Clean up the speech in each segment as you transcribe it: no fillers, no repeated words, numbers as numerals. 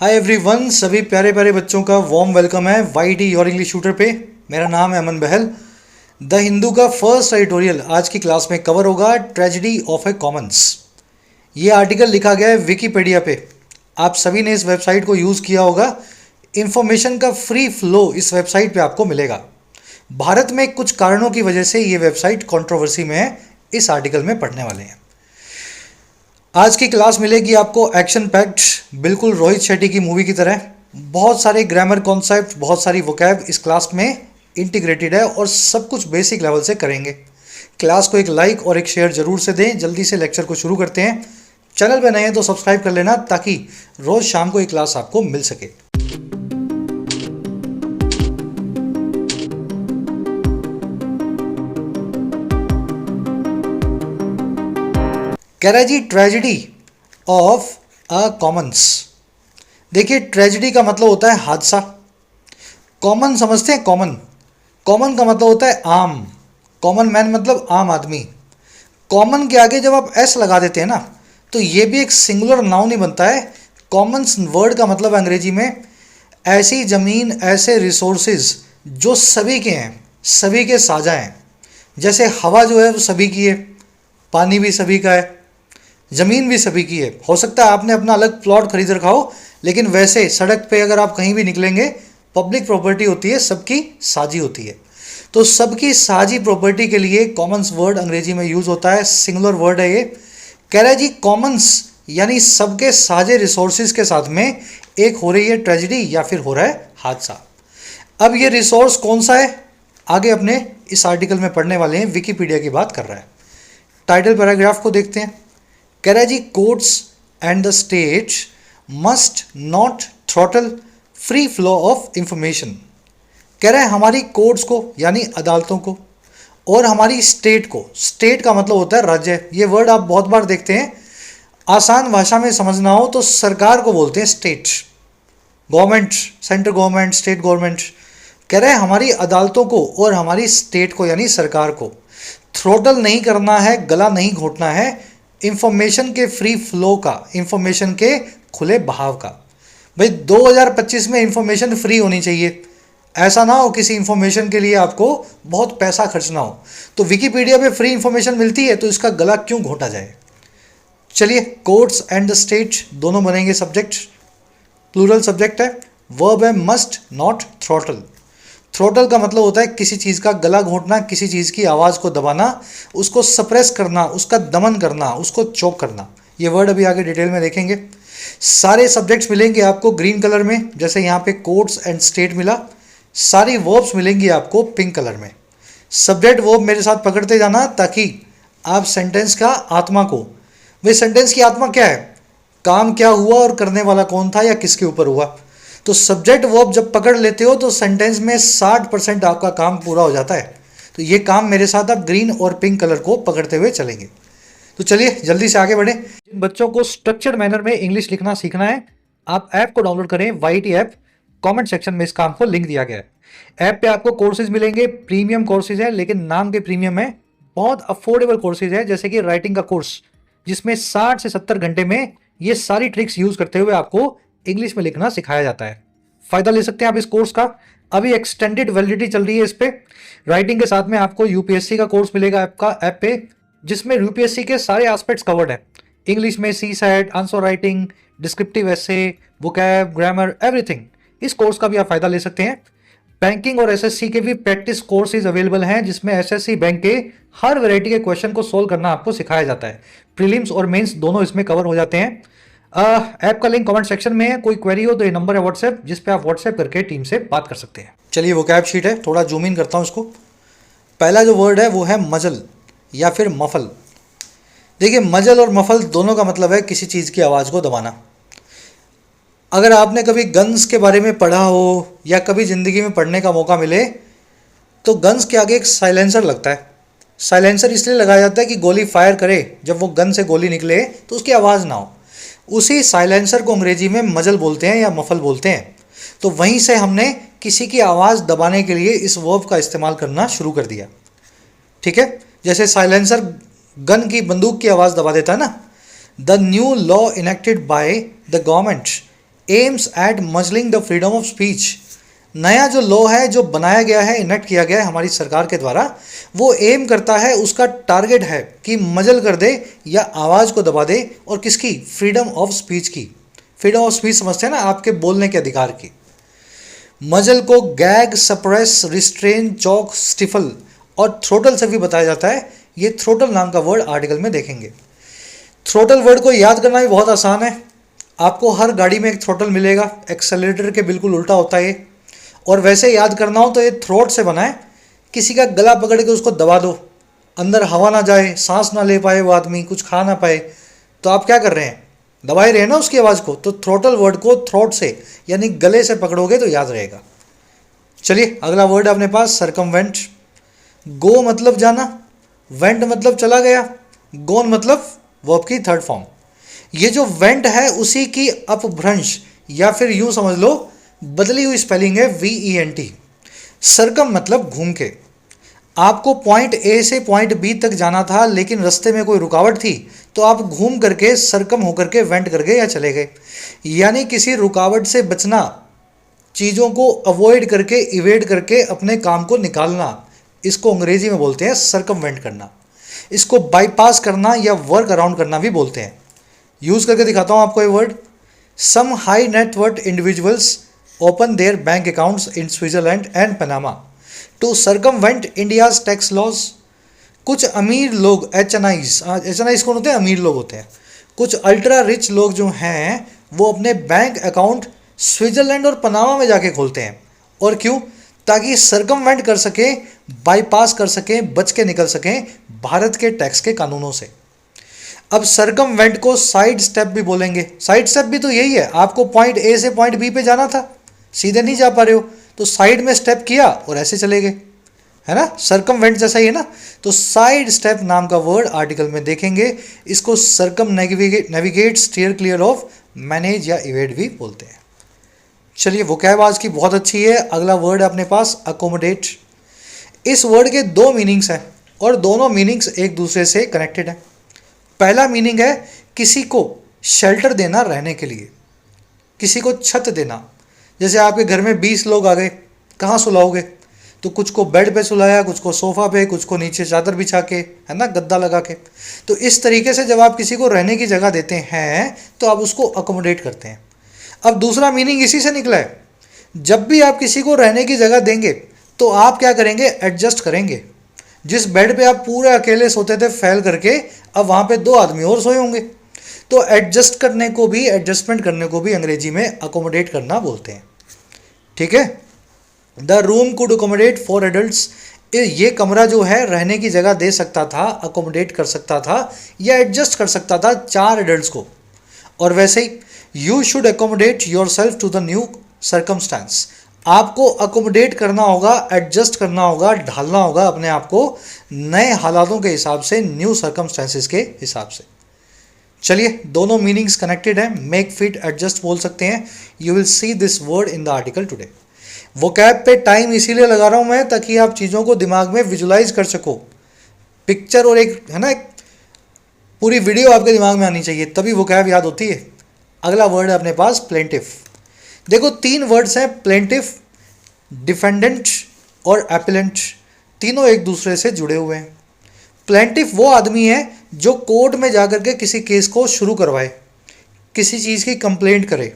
Hi everyone, सभी प्यारे प्यारे बच्चों का वार्म वेलकम है वाईटी योर इंग्लिश शूटर पे। मेरा नाम है अमन बहल। द हिंदू का फर्स्ट एडिटोरियल आज की क्लास में कवर होगा ट्रेजेडी ऑफ ए कॉमन्स। ये आर्टिकल लिखा गया है विकीपीडिया पे। आप सभी ने इस वेबसाइट को यूज़ किया होगा। इन्फॉर्मेशन का फ्री फ्लो इस वेबसाइट पे आपको मिलेगा। भारत में कुछ कारणों की वजह से ये वेबसाइट कंट्रोवर्सी में है, इस आर्टिकल में पढ़ने वाले हैं। आज की क्लास मिलेगी आपको एक्शन पैक्ड, बिल्कुल रोहित शेट्टी की मूवी की तरह। बहुत सारे ग्रामर कॉन्सेप्ट, बहुत सारी वोकैब इस क्लास में इंटीग्रेटेड है और सब कुछ बेसिक लेवल से करेंगे। क्लास को एक लाइक और एक शेयर जरूर से दें। जल्दी से लेक्चर को शुरू करते हैं। चैनल पे नए हैं तो सब्सक्राइब कर लेना ताकि रोज शाम को ये क्लास आपको मिल सके। कह रहा है जी ट्रेजेडी ऑफ अ कॉमन्स। देखिए, ट्रेजेडी का मतलब होता है हादसा। कॉमन समझते हैं, कॉमन कॉमन का मतलब होता है आम। कॉमन मैन मतलब आम आदमी। कॉमन के आगे जब आप एस लगा देते हैं ना, तो ये भी एक सिंगुलर नाउन ही बनता है। कॉमन्स वर्ड का मतलब अंग्रेजी में ऐसी ज़मीन, ऐसे रिसोर्सेज जो सभी के हैं, सभी के साझा हैं। जैसे हवा जो है वो सभी की है, पानी भी सभी का है, ज़मीन भी सभी की है। हो सकता है आपने अपना अलग प्लॉट खरीद रखा हो, लेकिन वैसे सड़क पे अगर आप कहीं भी निकलेंगे, पब्लिक प्रॉपर्टी होती है, सबकी साझी होती है। तो सबकी साझी प्रॉपर्टी के लिए कॉमन्स वर्ड अंग्रेजी में यूज़ होता है, सिंगुलर वर्ड है ये। कह रहा है जी कॉमन्स यानी सबके साझे रिसोर्सेज के साथ में एक हो रही है ट्रेजेडी या फिर हो रहा है हादसा। अब ये रिसोर्स कौन सा है, आगे अपने इस आर्टिकल में पढ़ने वाले हैं। विकीपीडिया की बात कर रहा है। टाइटल पैराग्राफ को देखते हैं। कह रहा है जी courts and the state must not throttle free flow of information. कह रहा है हमारी कोर्ट्स को यानी अदालतों को और हमारी स्टेट को, स्टेट का मतलब होता है राज्य। ये वर्ड आप बहुत बार देखते हैं। आसान भाषा में समझना हो तो सरकार को बोलते हैं state, government, central government, state government. कह रहे हैं हमारी अदालतों को और हमारी स्टेट को यानी सरकार को थ्रोटल नहीं करना है, गला नहीं घोटना है इंफॉर्मेशन के फ्री फ्लो का, इंफॉर्मेशन के खुले बहाव का। भाई 2025 में इंफॉर्मेशन फ्री होनी चाहिए। ऐसा ना हो किसी इंफॉर्मेशन के लिए आपको बहुत पैसा खर्चना हो। तो विकीपीडिया पे फ्री इंफॉर्मेशन मिलती है तो इसका गला क्यों घोटा जाए। चलिए, कोर्ट्स एंड द स्टेट दोनों बनेंगे सब्जेक्ट, प्लूरल सब्जेक्ट है। वर्ब है मस्ट नॉट थ्रॉटल। थ्रोटल का मतलब होता है किसी चीज़ का गला घोंटना, किसी चीज़ की आवाज़ को दबाना, उसको सप्रेस करना, उसका दमन करना, उसको चोक करना। ये वर्ड अभी आगे डिटेल में देखेंगे। सारे सब्जेक्ट्स मिलेंगे आपको ग्रीन कलर में, जैसे यहाँ पे कोर्ट्स एंड स्टेट मिला। सारी वर्ब्स मिलेंगी आपको पिंक कलर में। सब्जेक्ट वर्ब मेरे साथ पकड़ते जाना ताकि आप सेंटेंस का आत्मा को, भाई सेंटेंस की आत्मा क्या है, काम क्या हुआ और करने वाला कौन था या किसके ऊपर हुआ। तो सब्जेक्ट वर्ब जब पकड़ लेते हो तो सेंटेंस में 60% आपका काम पूरा हो जाता है। तो ये काम मेरे साथ आप ग्रीन और पिंक कलर को पकड़ते हुए चलेंगे। तो चलिए जल्दी से आगे बढ़े। जिन बच्चों को स्ट्रक्चर्ड मैनर में इंग्लिश लिखना सीखना है, आप ऐप को डाउनलोड करें, वाईटी ऐप। कमेंट सेक्शन में इस काम को लिंक दिया गया है। ऐप पे आपको कोर्सेज मिलेंगे, प्रीमियम कोर्सेज है, लेकिन नाम के प्रीमियम है। बहुत अफोर्डेबल कोर्सेज है, जैसे कि राइटिंग का कोर्स, जिसमें 60 से 70 घंटे में ये सारी ट्रिक्स यूज करते हुए आपको इंग्लिश में लिखना सिखाया जाता है। फायदा ले सकते हैं आप इस कोर्स का। अभी एक्सटेंडेड वैलिडिटी चल रही है इस पे। राइटिंग के साथ में आपको यूपीएससी का कोर्स मिलेगा आपका ऐप पे, जिसमें यूपीएससी के सारे एस्पेक्ट्स कवर्ड है। इंग्लिश में सीसैट, आंसर राइटिंग, डिस्क्रिप्टिव एसे, वोकैब, ग्रामर, एवरीथिंग। इस कोर्स का भी आप फायदा ले सकते हैं। बैंकिंग और एसएससी के भी प्रैक्टिस कोर्सेज अवेलेबल हैं, जिसमें एसएससी बैंक के हर वैरायटी के क्वेश्चन को सोल्व करना आपको सिखाया जाता है। प्रीलिम्स और मेंस दोनों इसमें कवर हो जाते हैं। ऐप का लिंक कमेंट सेक्शन में है। कोई क्वेरी हो तो ये नंबर है व्हाट्सएप, जिस पे आप व्हाट्सएप करके टीम से बात कर सकते हैं। चलिए वोकैब शीट है, थोड़ा जूम इन करता हूँ इसको। पहला जो वर्ड है वो है मजल या फिर मफल। देखिए, मजल और मफल दोनों का मतलब है किसी चीज़ की आवाज़ को दबाना। अगर आपने कभी गन्स के बारे में पढ़ा हो या कभी ज़िंदगी में पढ़ने का मौका मिले, तो गन्स के आगे एक साइलेंसर लगता है। साइलेंसर इसलिए लगाया जाता है कि गोली फायर करे, जब वो गन से गोली निकले तो उसकी आवाज़ ना हो। उसी साइलेंसर को अंग्रेजी में मजल बोलते हैं या मफल बोलते हैं। तो वहीं से हमने किसी की आवाज़ दबाने के लिए इस वर्ब का इस्तेमाल करना शुरू कर दिया। ठीक है, जैसे साइलेंसर गन की, बंदूक की आवाज़ दबा देता है ना। The new law enacted by the government aims at मजलिंग the freedom of speech. नया जो लॉ है जो बनाया गया है, इनेक्ट किया गया है हमारी सरकार के द्वारा, वो एम करता है, उसका टारगेट है कि मजल कर दे या आवाज़ को दबा दे, और किसकी? फ्रीडम ऑफ स्पीच की। फ्रीडम ऑफ स्पीच समझते हैं ना, आपके बोलने के अधिकार की। मजल को गैग, सप्रेस, रिस्ट्रेन, चौक, स्टिफल और थ्रोटल से भी बताया जाता है। ये थ्रोटल नाम का वर्ड आर्टिकल में देखेंगे। थ्रोटल वर्ड को याद करना भी बहुत आसान है। आपको हर गाड़ी में एक थ्रोटल मिलेगा, एक्सेलरेटर के बिल्कुल उल्टा होता है ये। और वैसे याद करना हो तो ये थ्रोट से बना है। किसी का गला पकड़ के उसको दबा दो, अंदर हवा ना जाए, सांस ना ले पाए वो आदमी, कुछ खा ना पाए, तो आप क्या कर रहे हैं? दबा ही रहे हैं ना उसकी आवाज़ को। तो थ्रोटल वर्ड को थ्रोट से यानी गले से पकड़ोगे तो याद रहेगा। चलिए अगला वर्ड अपने पास सरकमवेंट। गो मतलब जाना, वेंट मतलब चला गया, गोन मतलब वर्ब की थर्ड फॉर्म। ये जो वेंट है उसी की अपभ्रंश या फिर यूं समझ लो बदली हुई स्पेलिंग है VENT। सरकम मतलब घूम के। आपको पॉइंट ए से पॉइंट बी तक जाना था लेकिन रास्ते में कोई रुकावट थी, तो आप घूम करके, सरकम होकर के वेंट कर गए या चले गए। यानी किसी रुकावट से बचना, चीज़ों को अवॉइड करके, इवेड करके अपने काम को निकालना, इसको अंग्रेजी में बोलते हैं सरकमवेंट करना। इसको बाईपास करना या वर्क अराउंड करना भी बोलते हैं। यूज करके दिखाता हूं आपको ये word. Some high net worth individuals open their bank accounts in Switzerland and Panama to circumvent India's tax laws. कुछ अमीर लोग, एच एन आईज कौन होते हैं? अमीर लोग होते हैं। कुछ अल्ट्रा रिच लोग जो हैं वो अपने बैंक अकाउंट स्विट्जरलैंड और पनामा में जाके खोलते हैं। और क्यों? ताकि सर्कमवेंट कर सकें, बाईपास कर सकें, बच के निकल सकें भारत के टैक्स के कानूनों से। अब सर्कमवेंट को साइड स्टेप भी बोलेंगे। साइड स्टेप भी तो यही है, आपको पॉइंट ए से पॉइंट बी पे जाना था, सीधे नहीं जा पा रहे हो, तो साइड में स्टेप किया और ऐसे चले गए, है ना? सर्कमवेंट जैसा ही है ना। तो साइड स्टेप नाम का वर्ड आर्टिकल में देखेंगे। इसको circumnavigate, steer clear of, manage या इवेड भी बोलते हैं। चलिए वोकैब आज की बहुत अच्छी है। अगला वर्ड अपने पास अकोमोडेट। इस वर्ड के दो मीनिंग्स हैं और दोनों मीनिंग्स एक दूसरे से कनेक्टेड हैं। पहला मीनिंग है किसी को शेल्टर देना, रहने के लिए, किसी को छत देना। जैसे आपके घर में 20 लोग आ गए, कहाँ सुलाओगे? तो कुछ को बेड पे सुलाया, कुछ को सोफ़ा पे, कुछ को नीचे चादर बिछा के, है ना, गद्दा लगा के। तो इस तरीके से जब आप किसी को रहने की जगह देते हैं तो आप उसको अकोमोडेट करते हैं। अब दूसरा मीनिंग इसी से निकला है। जब भी आप किसी को रहने की जगह देंगे तो आप क्या करेंगे? एडजस्ट करेंगे। जिस बेड पे आप पूरे अकेले सोते थे फैल करके, अब वहाँ पे 2 आदमी और सोए होंगे। तो एडजस्ट करने को भी, एडजस्टमेंट करने को भी अंग्रेजी में अकोमोडेट करना बोलते हैं। ठीक है। The room could accommodate 4 adults. ये कमरा जो है रहने की जगह दे सकता था, अकोमोडेट कर सकता था या एडजस्ट कर सकता था 4 एडल्ट्स को। और वैसे ही you should accommodate yourself to the new circumstances. आपको अकोमोडेट करना होगा, एडजस्ट करना होगा, ढालना होगा अपने आप को नए हालातों के हिसाब से, न्यू सर्कमस्टांसेस के हिसाब से। चलिए दोनों मीनिंग्स कनेक्टेड है। मेक, फिट, एडजस्ट बोल सकते हैं। You will see this word in the article today. Vocab पे टाइम इसीलिए लगा रहा हूं मैं ताकि आप चीज़ों को दिमाग में विजुलाइज कर सको। पिक्चर और एक, है ना, एक पूरी वीडियो आपके दिमाग में आनी चाहिए, तभी वोकैब याद होती है। अगला वर्ड है अपने पास प्लेंटिफ। देखो 3 वर्ड्स हैं, प्लेंटिफ, डिफेंडेंट और एपेलेंट। तीनों एक दूसरे से जुड़े हुए हैं। प्लेंटिफ वो आदमी है जो कोर्ट में जाकर के किसी केस को शुरू करवाए, किसी चीज़ की कंप्लेंट करे।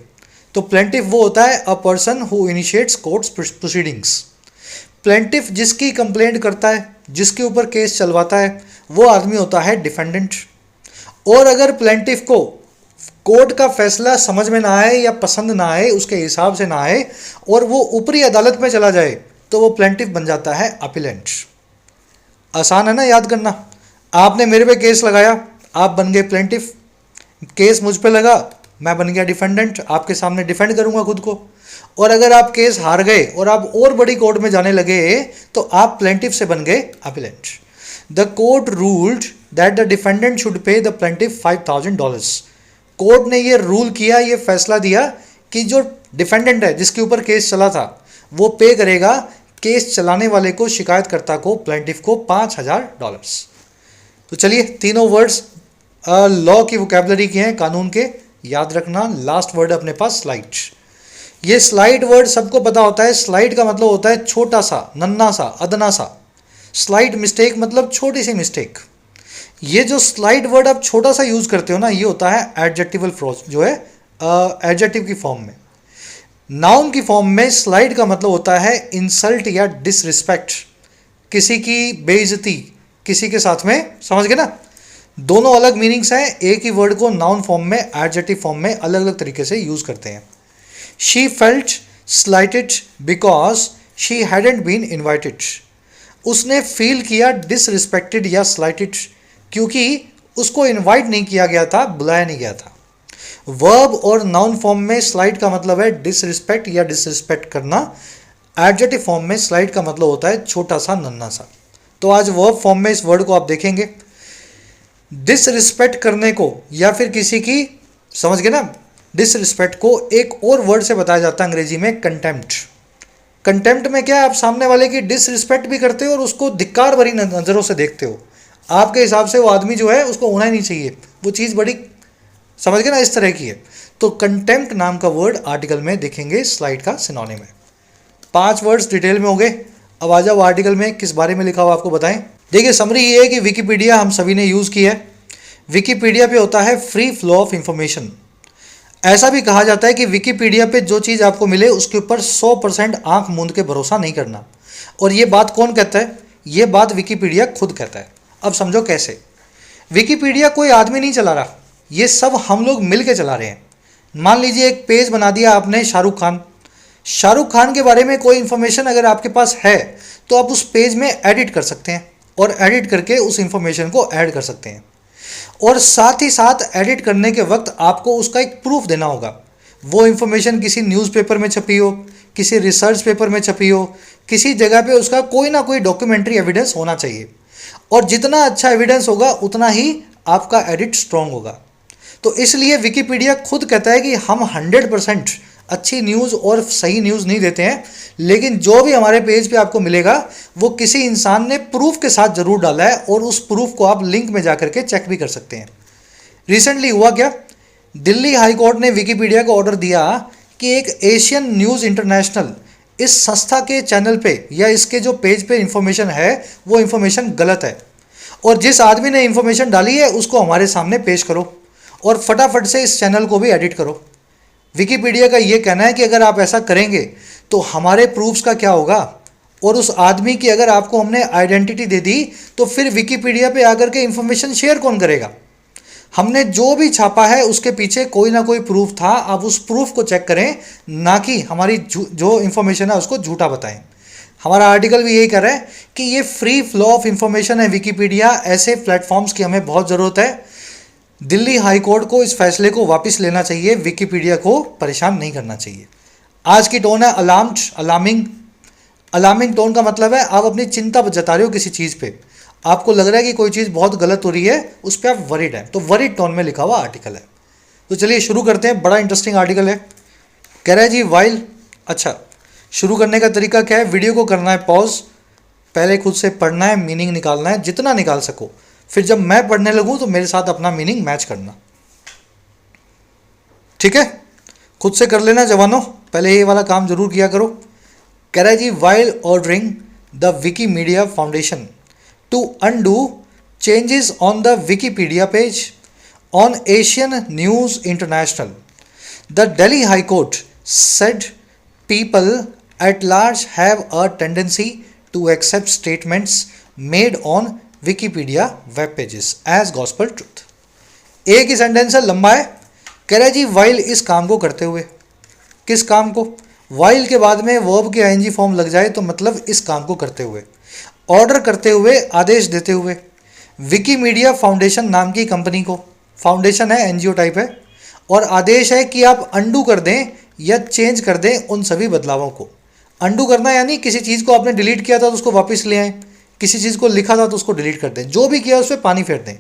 तो प्लेंटिफ वो होता है a person who initiates courts proceedings. Plaintiff जिसकी कंप्लेंट करता है, जिसके ऊपर केस चलवाता है, वो आदमी होता है डिफेंडेंट। और अगर प्लेंटिफ को कोर्ट का फैसला समझ में ना आए या पसंद ना आए, उसके हिसाब से ना आए, और वो ऊपरी अदालत में चला जाए, तो वो प्लेंटिफ बन जाता है अपीलेंट। आसान है ना याद करना। आपने मेरे पे केस लगाया, आप बन गए प्लेंटिफ। केस मुझ पे लगा, मैं बन गया डिफेंडेंट, आपके सामने डिफेंड करूंगा खुद को। और अगर आप केस हार गए और आप और बड़ी कोर्ट में जाने लगे तो आप प्लेंटिफ से बन गए appellate. The court ruled that the defendant should pay the plaintiff $5,000। Court ने ये रूल किया, ये फैसला दिया कि जो डिफेंडेंट है, जिसके ऊपर केस चला था, वो पे करेगा केस चलाने वाले को, शिकायतकर्ता को, प्लेंटिफ को $5,000। तो चलिए तीनों वर्ड्स लॉ की वोकैबुलरी के हैं, कानून के। याद रखना लास्ट वर्ड अपने पास स्लाइट। ये स्लाइट वर्ड सबको पता होता है। स्लाइट का मतलब होता है छोटा सा, नन्ना सा, अदना सा। स्लाइट मिस्टेक मतलब छोटी सी मिस्टेक। ये जो स्लाइट वर्ड आप छोटा सा यूज करते हो ना, ये होता है एडजेक्टिवल फ्रेज, जो है एडजेक्टिव की फॉर्म में। नाउन की फॉर्म में स्लाइट का मतलब होता है इंसल्ट या डिसरिस्पेक्ट, किसी की बेइज्जती, किसी के साथ में, समझ गए ना। दोनों अलग मीनिंग्स हैं। एक ही वर्ड को नाउन फॉर्म में, एडजेक्टिव फॉर्म में अलग अलग तरीके से यूज करते हैं। She felt slighted because she hadn't been invited. उसने फील किया डिसरिस्पेक्टेड या स्लाइटेड क्योंकि उसको इनवाइट नहीं किया गया था, बुलाया नहीं गया था। वर्ब और नाउन फॉर्म में स्लाइट का मतलब है डिसरिस्पेक्ट या डिसरिस्पेक्ट करना। एडजेक्टिव फॉर्म में स्लाइट का मतलब होता है छोटा सा, नन्ना सा। तो आज वर्ब फॉर्म में इस वर्ड को आप देखेंगे। डिसरिस्पेक्ट करने को या फिर किसी की, समझ गए ना, डिसरिस्पेक्ट को एक और वर्ड से बताया जाता है अंग्रेजी में, कंटेम्प्ट। कंटेम्प्ट में क्या है, आप सामने वाले की डिसरिस्पेक्ट भी करते हो और उसको धिक्कार भरी नज़रों से देखते हो। आपके हिसाब से वो आदमी जो है उसको होना ही नहीं चाहिए, वो चीज़ बड़ी, समझ गए ना, इस तरह की है। तो कंटेम्प्ट नाम का वर्ड आर्टिकल में देखेंगे, स्लाइड का सिनोनिम है। 5 वर्ड्स डिटेल में हो गए। अब आ जाओ आर्टिकल में किस बारे में लिखा हुआ आपको बताएं। देखिए समरी ये है कि विकिपीडिया हम सभी ने यूज़ किया है। विकिपीडिया पे होता है फ्री फ्लो ऑफ इंफॉर्मेशन। ऐसा भी कहा जाता है कि विकिपीडिया पे जो चीज़ आपको मिले उसके ऊपर 100% आंख मूंद के भरोसा नहीं करना। और ये बात कौन कहता है? ये बात विकिपीडिया खुद कहता है। अब समझो कैसे। विकिपीडिया कोई आदमी नहीं चला रहा, ये सब हम लोग मिल के चला रहे हैं। मान लीजिए एक पेज बना दिया आपने, शाहरुख खान के बारे में कोई इन्फॉर्मेशन अगर आपके पास है तो आप उस पेज में एडिट कर सकते हैं और एडिट करके उस इंफॉर्मेशन को ऐड कर सकते हैं। और साथ ही साथ एडिट करने के वक्त आपको उसका एक प्रूफ देना होगा। वो इंफॉर्मेशन किसी न्यूज़पेपर में छपी हो, किसी रिसर्च पेपर में छपी हो, किसी जगह पे उसका कोई ना कोई डॉक्यूमेंट्री एविडेंस होना चाहिए। और जितना अच्छा एविडेंस होगा उतना ही आपका एडिट स्ट्रॉन्ग होगा। तो इसलिए विकिपीडिया खुद कहता है कि हम 100% अच्छी न्यूज़ और सही न्यूज़ नहीं देते हैं, लेकिन जो भी हमारे पेज पे आपको मिलेगा वो किसी इंसान ने प्रूफ के साथ ज़रूर डाला है और उस प्रूफ को आप लिंक में जाकर के चेक भी कर सकते हैं। रिसेंटली हुआ क्या, दिल्ली हाई कोर्ट ने विकिपीडिया को ऑर्डर दिया कि एक एशियन न्यूज़ इंटरनेशनल, इस संस्था के चैनल पे या इसके जो पेज पे इंफॉर्मेशन है वो इंफॉर्मेशन गलत है और जिस आदमी ने इंफॉर्मेशन डाली है उसको हमारे सामने पेश करो और फटाफट से इस चैनल को भी एडिट करो। विकिपीडिया का ये कहना है कि अगर आप ऐसा करेंगे तो हमारे प्रूफ्स का क्या होगा, और उस आदमी की अगर आपको हमने आइडेंटिटी दे दी तो फिर विकिपीडिया पे आकर के इंफॉर्मेशन शेयर कौन करेगा। हमने जो भी छापा है उसके पीछे कोई ना कोई प्रूफ था, आप उस प्रूफ को चेक करें, ना कि हमारी जो इंफॉर्मेशन है उसको झूठा बताएं। हमारा आर्टिकल भी यही कह रहा है कि ये फ्री फ्लो ऑफ इंफॉर्मेशन है विकिपीडिया, ऐसे प्लेटफॉर्म्स की हमें बहुत ज़रूरत है। दिल्ली हाई कोर्ट को इस फैसले को वापस लेना चाहिए, विकिपीडिया को परेशान नहीं करना चाहिए। आज की टोन है अलार्म्ड, अलार्मिंग। अलार्मिंग टोन का मतलब है आप अपनी चिंता जता रहे हो किसी चीज़ पे, आपको लग रहा है कि कोई चीज़ बहुत गलत हो रही है, उस पर आप वरीड हैं, तो वरीड टोन में लिखा हुआ आर्टिकल है। तो चलिए शुरू करते हैं, बड़ा इंटरेस्टिंग आर्टिकल है। कह रहा है जी वाइल, अच्छा शुरू करने का तरीका क्या है, वीडियो को करना है पॉज, पहले खुद से पढ़ना है, मीनिंग निकालना है जितना निकाल सको, फिर जब मैं पढ़ने लगूं तो मेरे साथ अपना मीनिंग मैच करना, ठीक है। खुद से कर लेना जवानों, पहले ये वाला काम जरूर किया करो। कह रहा है जी while ordering the Wikimedia Foundation to undo changes on the Wikipedia page on Asian News International, the Delhi high court said people at large have a tendency to accept statements made on Wikipedia web pages as gospel truth। एक ही sentence है, लंबा है। कह रहा है जी while इस काम को करते हुए, किस काम को, वाइल के बाद में वर्ब के आईएनजी फॉर्म लग जाए तो मतलब इस काम को करते हुए, ऑर्डर करते हुए, आदेश देते हुए, विकीमीडिया फाउंडेशन नाम की कंपनी को, फाउंडेशन है, एनजीओ टाइप है, और आदेश है कि आप अंडू कर दें या चेंज कर दें उन सभी बदलावों को। अंडू करना यानी किसी चीज़ को आपने डिलीट किया था तो उसको वापस ले आएँ, किसी चीज़ को लिखा था तो उसको डिलीट कर दें, जो भी किया उस पर पानी फेर दें।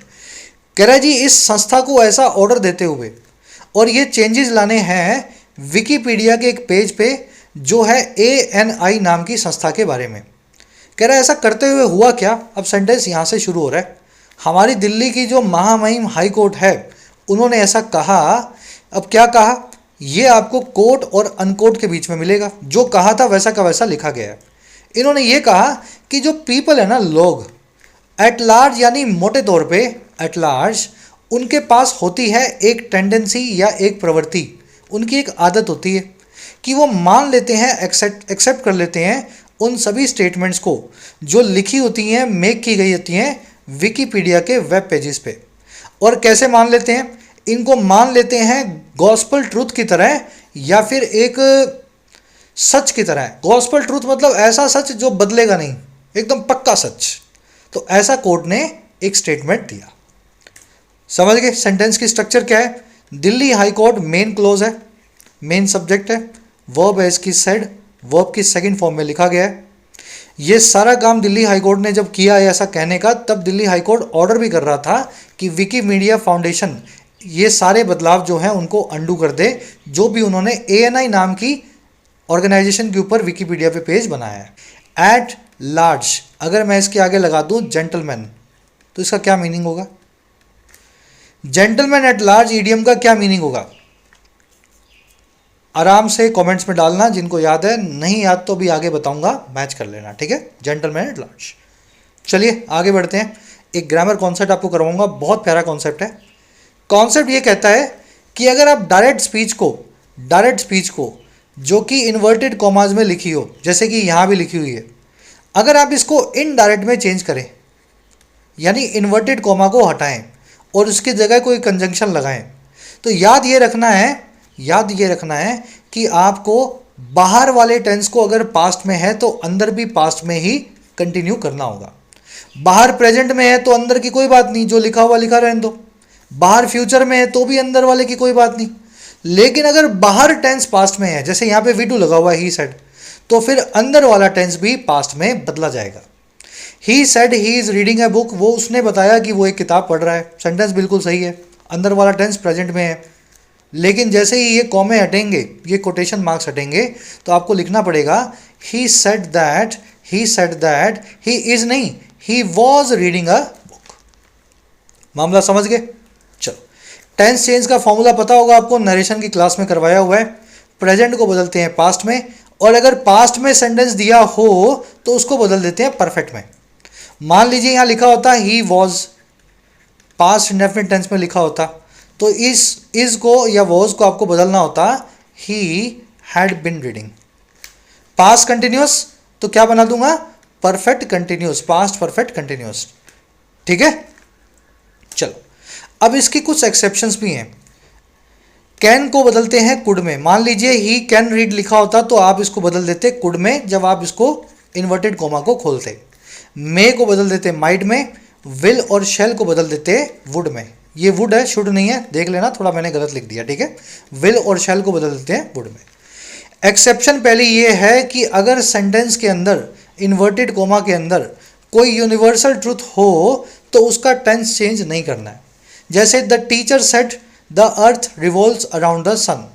कह रहा है जी इस संस्था को ऐसा ऑर्डर देते हुए, और ये चेंजेस लाने हैं विकीपीडिया के एक पेज पे जो है ANI नाम की संस्था के बारे में। कह रहा है ऐसा करते हुए हुआ क्या, अब सेंटेंस यहाँ से शुरू हो रहा है। हमारी दिल्ली की जो महामहिम हाई कोर्ट है उन्होंने ऐसा कहा अब क्या कहा, ये आपको कोट और अनकोट के बीच में मिलेगा, जो कहा था वैसा का वैसा लिखा गया है। इन्होंने ये कहा कि जो पीपल है ना, लोग एट लार्ज, यानी मोटे तौर पे एट लार्ज, उनके पास होती है एक टेंडेंसी या एक प्रवृत्ति, उनकी एक आदत होती है कि वो मान लेते हैं, एक्सेप्ट कर लेते हैं उन सभी स्टेटमेंट्स को जो लिखी होती हैं, मेक की गई होती हैं विकिपीडिया के वेब पेजेस पे। और कैसे मान लेते हैं, इनको मान लेते हैं गॉस्पल ट्रूथ की तरह या फिर एक सच की तरह। गॉस्पल ट्रूथ मतलब ऐसा सच जो बदलेगा नहीं, एकदम पक्का सच। तो ऐसा कोर्ट ने एक स्टेटमेंट दिया। समझ गए सेंटेंस की स्ट्रक्चर क्या है। Delhi high court main close है, मेन सब्जेक्ट है, वर्ब है इसकी सेड, वर्ब की सेकंड फॉर्म में लिखा गया है। ये सारा काम दिल्ली हाई कोर्ट ने जब किया है ऐसा कहने का, तब दिल्ली हाई कोर्ट ऑर्डर भी कर रहा था कि विकीमीडिया फाउंडेशन ये सारे बदलाव जो हैं उनको अंडू कर दे, जो भी उन्होंने ANI नाम की ऑर्गेनाइजेशन के ऊपर विकीपीडिया पे पेज बनाया है। एट लार्ज, अगर मैं इसके आगे लगा दूं जेंटलमैन, तो इसका क्या मीनिंग होगा। जेंटलमैन एट लार्ज ईडियम का क्या मीनिंग होगा, आराम से कमेंट्स में डालना, जिनको याद है, नहीं याद तो भी आगे बताऊंगा, मैच कर लेना, ठीक है। Gentleman at large. चलिए आगे बढ़ते हैं। एक ग्रामर कॉन्सेप्ट आपको करवाऊंगा, बहुत प्यारा कॉन्सेप्ट है। कॉन्सेप्ट ये कहता है कि अगर आप डायरेक्ट स्पीच को जो कि इन्वर्टेड कॉमाज में लिखी हो, जैसे कि यहाँ भी लिखी हुई है, अगर आप इसको इनडायरेक्ट में चेंज करें, यानी इन्वर्टेड कॉमा को हटाएं और उसकी जगह कोई कंजंक्शन लगाएं, तो याद ये रखना है कि आपको बाहर वाले टेंस को अगर पास्ट में है तो अंदर भी पास्ट में ही कंटिन्यू करना होगा। बाहर प्रेजेंट में है तो अंदर की कोई बात नहीं, जो लिखा हुआ लिखा रहने दो। बाहर फ्यूचर में है तो भी अंदर वाले की कोई बात नहीं। लेकिन अगर बाहर टेंस पास्ट में है, जैसे यहाँ पे V2 लगा हुआ है, ही सेड, तो फिर अंदर वाला टेंस भी पास्ट में बदला जाएगा। He said he is reading a book, वो उसने बताया कि वो एक किताब पढ़ रहा है, सेंटेंस बिल्कुल सही है, अंदर वाला टेंस प्रेजेंट में है। लेकिन जैसे ही ये कॉमे हटेंगे, ये कोटेशन मार्क्स हटेंगे, तो आपको लिखना पड़ेगा he said that, he is नहीं, he was reading a book. मामला समझ गए। चलो, टेंस चेंज का फॉर्मूला पता होगा आपको, नरेशन की क्लास में करवाया हुआ है। प्रेजेंट को बदलते हैं पास्ट में, और अगर पास्ट में सेंटेंस दिया हो तो उसको बदल देते हैं परफेक्ट में। मान लीजिए यहाँ लिखा होता ही वॉज, पास्ट इंडेफिनिट टेंस में लिखा होता, तो इस को या वॉज को आपको बदलना होता he had been reading. Past continuous तो क्या बना दूंगा, perfect continuous, past perfect continuous, ठीक है। चलो, अब इसकी कुछ एक्सेप्शंस भी हैं। कैन को बदलते हैं कुड में। मान लीजिए ही कैन रीड लिखा होता तो आप इसको बदल देते कुड में, जब आप इसको इन्वर्टेड कॉमा को खोलते। मे को बदल देते माइट में, विल और शेल को बदल देते वुड में। ये वुड है, शुड नहीं है, देख लेना, थोड़ा मैंने गलत लिख दिया, ठीक है। विल और शेल को बदल देते हैं वुड में। एक्सेप्शन पहले ये है कि अगर सेंटेंस के अंदर इन्वर्टेड कॉमा के अंदर कोई यूनिवर्सल ट्रूथ हो तो उसका टेंस चेंज नहीं करना है। जैसे the teacher said the earth revolves around the sun,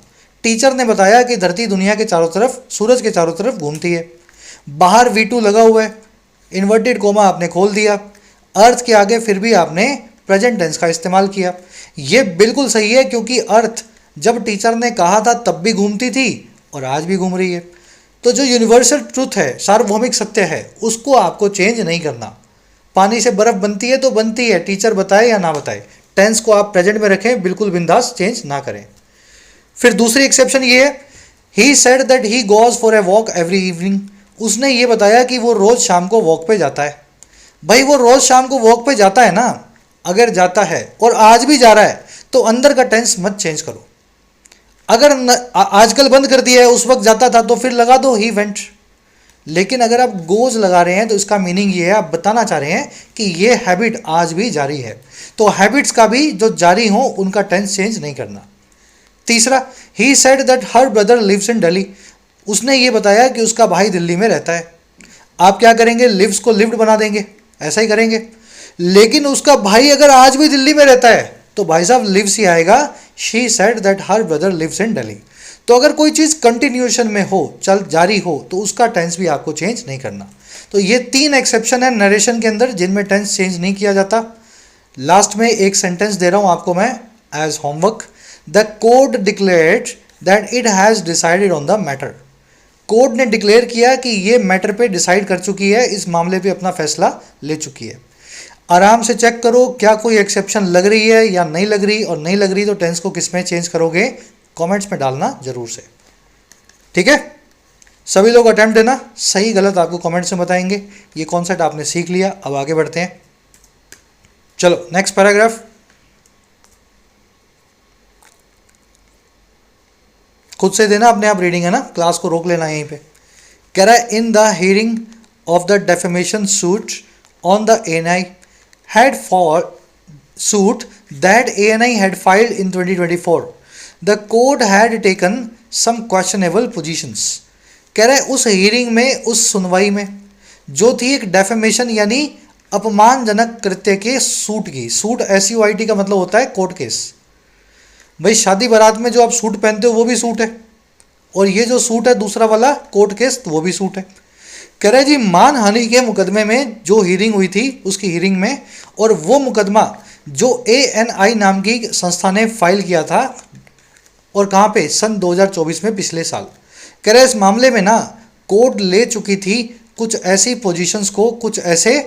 teacher ने बताया कि धरती दुनिया के चारों तरफ, सूरज के चारों तरफ घूमती है। बाहर V2 लगा हुआ है, इन्वर्टेड कोमा आपने खोल दिया, अर्थ के आगे फिर भी आपने प्रेजेंट टेंस का इस्तेमाल किया। ये बिल्कुल सही है, क्योंकि अर्थ जब टीचर ने कहा था तब भी घूमती थी और आज भी घूम रही है। तो जो यूनिवर्सल ट्रूथ है, सार्वभौमिक सत्य है, उसको आपको चेंज नहीं करना। पानी से बर्फ बनती है तो बनती है, टीचर बताए या ना बताए, टेंस को आप प्रेजेंट में रखें, बिल्कुल बिंदास, चेंज ना करें। फिर दूसरी एक्सेप्शन ये है, ही said that he goes for a walk every evening, उसने ये बताया कि वो रोज़ शाम को वॉक पे जाता है। भाई वो रोज़ शाम को वॉक पे जाता है ना, अगर जाता है और आज भी जा रहा है तो अंदर का टेंस मत चेंज करो। अगर आजकल बंद कर दिया है, उस वक्त जाता था, तो फिर लगा दो ही वेंट। लेकिन अगर आप गोज लगा रहे हैं तो इसका मीनिंग ये है, आप बताना चाह रहे हैं कि ये हैबिट आज भी जारी है। तो हैबिट्स का भी जो जारी हो उनका टेंस चेंज नहीं करना। तीसरा, he said that her brother lives in Delhi, उसने ये बताया कि उसका भाई दिल्ली में रहता है। आप क्या करेंगे, लिव्स को लिव्ड बना देंगे, ऐसा ही करेंगे। लेकिन उसका भाई अगर आज भी दिल्ली में रहता है तो भाई साहब लिव्स ही आएगा। She said that her brother lives in Delhi. तो अगर कोई चीज़ कंटिन्यूएशन में हो, चल जारी हो, तो उसका टेंस भी आपको चेंज नहीं करना। तो ये 3 एक्सेप्शन है नरेशन के अंदर जिनमें टेंस चेंज नहीं किया जाता। लास्ट में एक सेंटेंस दे रहा हूँ आपको मैं as homework. The court declared that it has decided on the matter. Court ने डिक्लेयर किया कि ये मैटर पे डिसाइड कर चुकी है, इस मामले पे अपना फैसला ले चुकी है। आराम से चेक करो क्या कोई एक्सेप्शन लग रही है या नहीं लग रही, और नहीं लग रही तो टेंस को किस में चेंज करोगे, कमेंट्स में डालना जरूर से। ठीक है, सभी लोग अटेम्प्ट देना, सही गलत आपको कमेंट्स में बताएंगे। ये कॉन्सेप्ट आपने सीख लिया, अब आगे बढ़ते हैं। चलो नेक्स्ट पैराग्राफ, खुद से देना, अपने आप रीडिंग है ना, क्लास को रोक लेना यहीं पे। कह रहा है in the hearing of the defamation suit on the ANI had for suit that ANI had filed in 2024, the court had taken some questionable positions। कह रहा है उस हियरिंग में, उस सुनवाई में जो थी एक डेफेमेशन यानी अपमानजनक कृत्य के सूट की। सूट SUIT का मतलब होता है कोर्ट केस। भाई शादी बारात में जो आप सूट पहनते हो वो भी सूट है, और ये जो सूट है दूसरा वाला कोर्ट केस, तो वो भी सूट है। कह रहे जी मानहानि के मुकदमे में जो हियरिंग हुई थी उसकी हियरिंग में, और वो मुकदमा जो ANI नाम की संस्था ने फाइल किया था, और कहाँ पे, सन 2024 में, पिछले साल। कह रहे इस मामले में ना कोर्ट ले चुकी थी कुछ ऐसी पोजीशंस को, कुछ ऐसे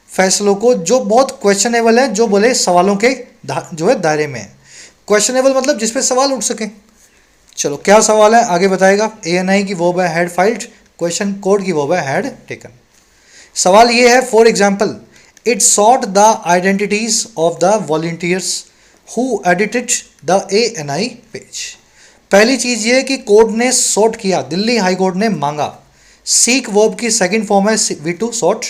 फैसलों को जो बहुत क्वेश्चनेबल है, जो बोले सवालों के जो है दायरे में है। क्वेश्चनेबल मतलब जिस पे सवाल उठ सके। चलो क्या सवाल है आगे बताएगा। ANI की वर्ब है हैड फाइल्ड, क्वेश्चन कोड की वर्ब है हैड टेकन। सवाल ये है, for example it sought the identities of the volunteers who edited the ANI page. पहली चीज ये कि कोर्ट ने सॉट किया, दिल्ली हाई कोर्ट ने मांगा। सीक वर्ब की सेकंड फॉर्म है V2 सॉट,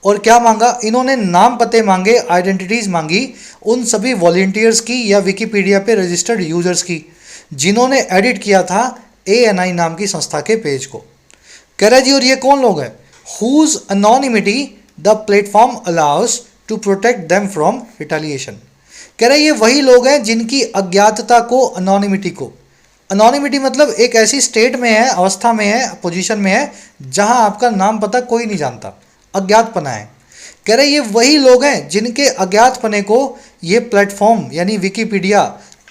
और क्या मांगा, इन्होंने नाम पते मांगे, आइडेंटिटीज मांगी उन सभी वॉलंटियर्स की या विकिपीडिया पे रजिस्टर्ड यूजर्स की जिन्होंने एडिट किया था ANI नाम की संस्था के पेज को। कह रहा जी और ये कौन लोग हैं, whose anonymity the platform allows to protect them from retaliation. कह रहा है ये वही लोग हैं जिनकी अज्ञातता को, अनोनिमिटी को, अनोनिमिटी मतलब एक ऐसी स्टेट में है, अवस्था में है, पोजीशन में है जहां आपका नाम पता कोई नहीं जानता, अज्ञातपना है। कह रहे ये वही लोग हैं जिनके अज्ञातपने को ये प्लेटफॉर्म यानी विकिपीडिया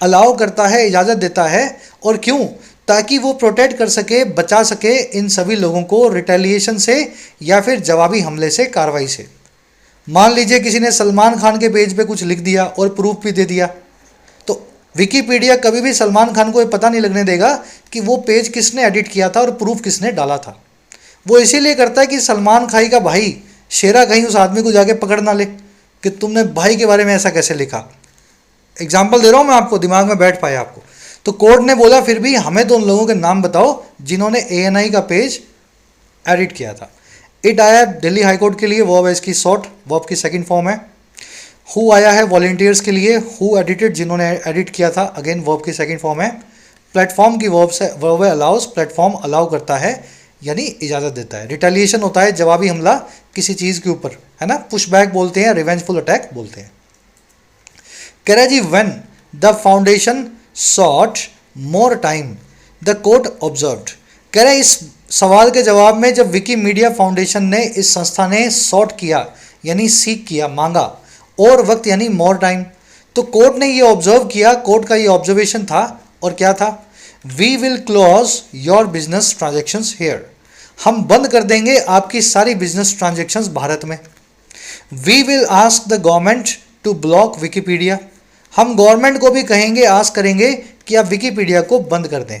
अलाउ करता है, इजाज़त देता है। और क्यों, ताकि वो प्रोटेक्ट कर सके, बचा सके इन सभी लोगों को रिटेलिएशन से या फिर जवाबी हमले से, कार्रवाई से। मान लीजिए किसी ने सलमान खान के पेज पे कुछ लिख दिया और प्रूफ भी दे दिया, तो विकिपीडिया कभी भी सलमान खान को ये पता नहीं लगने देगा कि वो पेज किसने एडिट किया था और प्रूफ किसने डाला था। वो इसीलिए करता है कि सलमान खाई का भाई शेरा कहीं उस आदमी को जाके पकड़ ना ले कि तुमने भाई के बारे में ऐसा कैसे लिखा। एग्जाम्पल दे रहा हूँ मैं आपको, दिमाग में बैठ पाए आपको। तो कोर्ट ने बोला फिर भी हमें तो उन लोगों के नाम बताओ जिन्होंने ANI का पेज एडिट किया था। इट आया है दिल्ली हाई कोर्ट के लिए, वर्ब है इसकी सॉट, वर्ब की सेकंड फॉर्म है। हु आया है वॉलंटियर्स के लिए, हु एडिटेड जिन्होंने एडिट किया था, अगेन वर्ब की सेकंड फॉर्म है। प्लेटफॉर्म की वर्ब है अलाउज, प्लेटफॉर्म अलाउ करता है यानी इजाज़त देता है। रिटेलिएशन होता है जवाबी हमला किसी चीज़ के ऊपर, है ना, पुशबैक बोलते हैं, रिवेंजफुल अटैक बोलते हैं। कह रहा जी when the foundation sought more time the court observed. कह रहे इस सवाल के जवाब में जब विकीमीडिया फाउंडेशन ने, इस संस्था ने सॉट किया यानी सीख किया, मांगा, और वक्त यानी मोर टाइम, तो कोर्ट ने ये ऑब्जर्व किया, कोर्ट का ये ऑब्जर्वेशन था, और क्या था, we will close your business transactions here. हम बंद कर देंगे आपकी सारी बिजनेस ट्रांजेक्शन्स भारत में। We will ask the government to block Wikipedia. हम गवर्नमेंट को भी कहेंगे, आस्क करेंगे कि आप विकीपीडिया को बंद कर दें।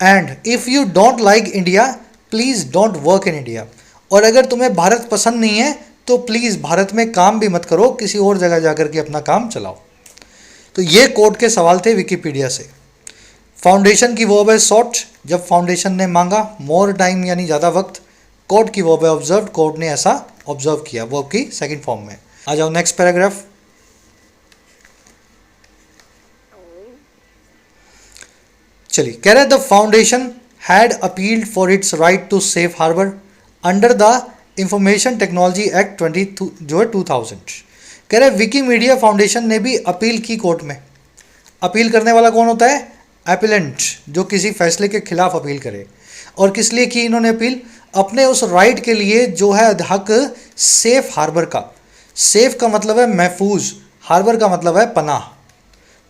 And if you don't like India please don't work in India. और अगर तुम्हें भारत पसंद नहीं है तो प्लीज़ भारत में काम भी मत करो, किसी और जगह जाकर के अपना काम चलाओ। तो ये कोर्ट के सवाल थे विकीपीडिया से। फाउंडेशन की वर्ब है सॉट, जब फाउंडेशन ने मांगा, मोर टाइम यानी ज़्यादा वक्त, कोर्ट की वर्ब है ऑब्जर्व, कोर्ट ने ऐसा ऑब्जर्व किया, वर्ब की सेकंड फॉर्म में। आ जाओ नेक्स्ट पैराग्राफ। चलिए, कह रहे the foundation had appealed for its right to safe harbour under the information technology act 2000। कह रहे विकीमीडिया फाउंडेशन ने भी अपील की कोर्ट में। अपील करने वाला कौन होता है, एपिलेंट, जो किसी फैसले के खिलाफ अपील करे। और किस लिए की इन्होंने अपील, अपने उस राइट के लिए जो है हक सेफ हार्बर का। सेफ का मतलब है महफूज, हार्बर का मतलब है पनाह।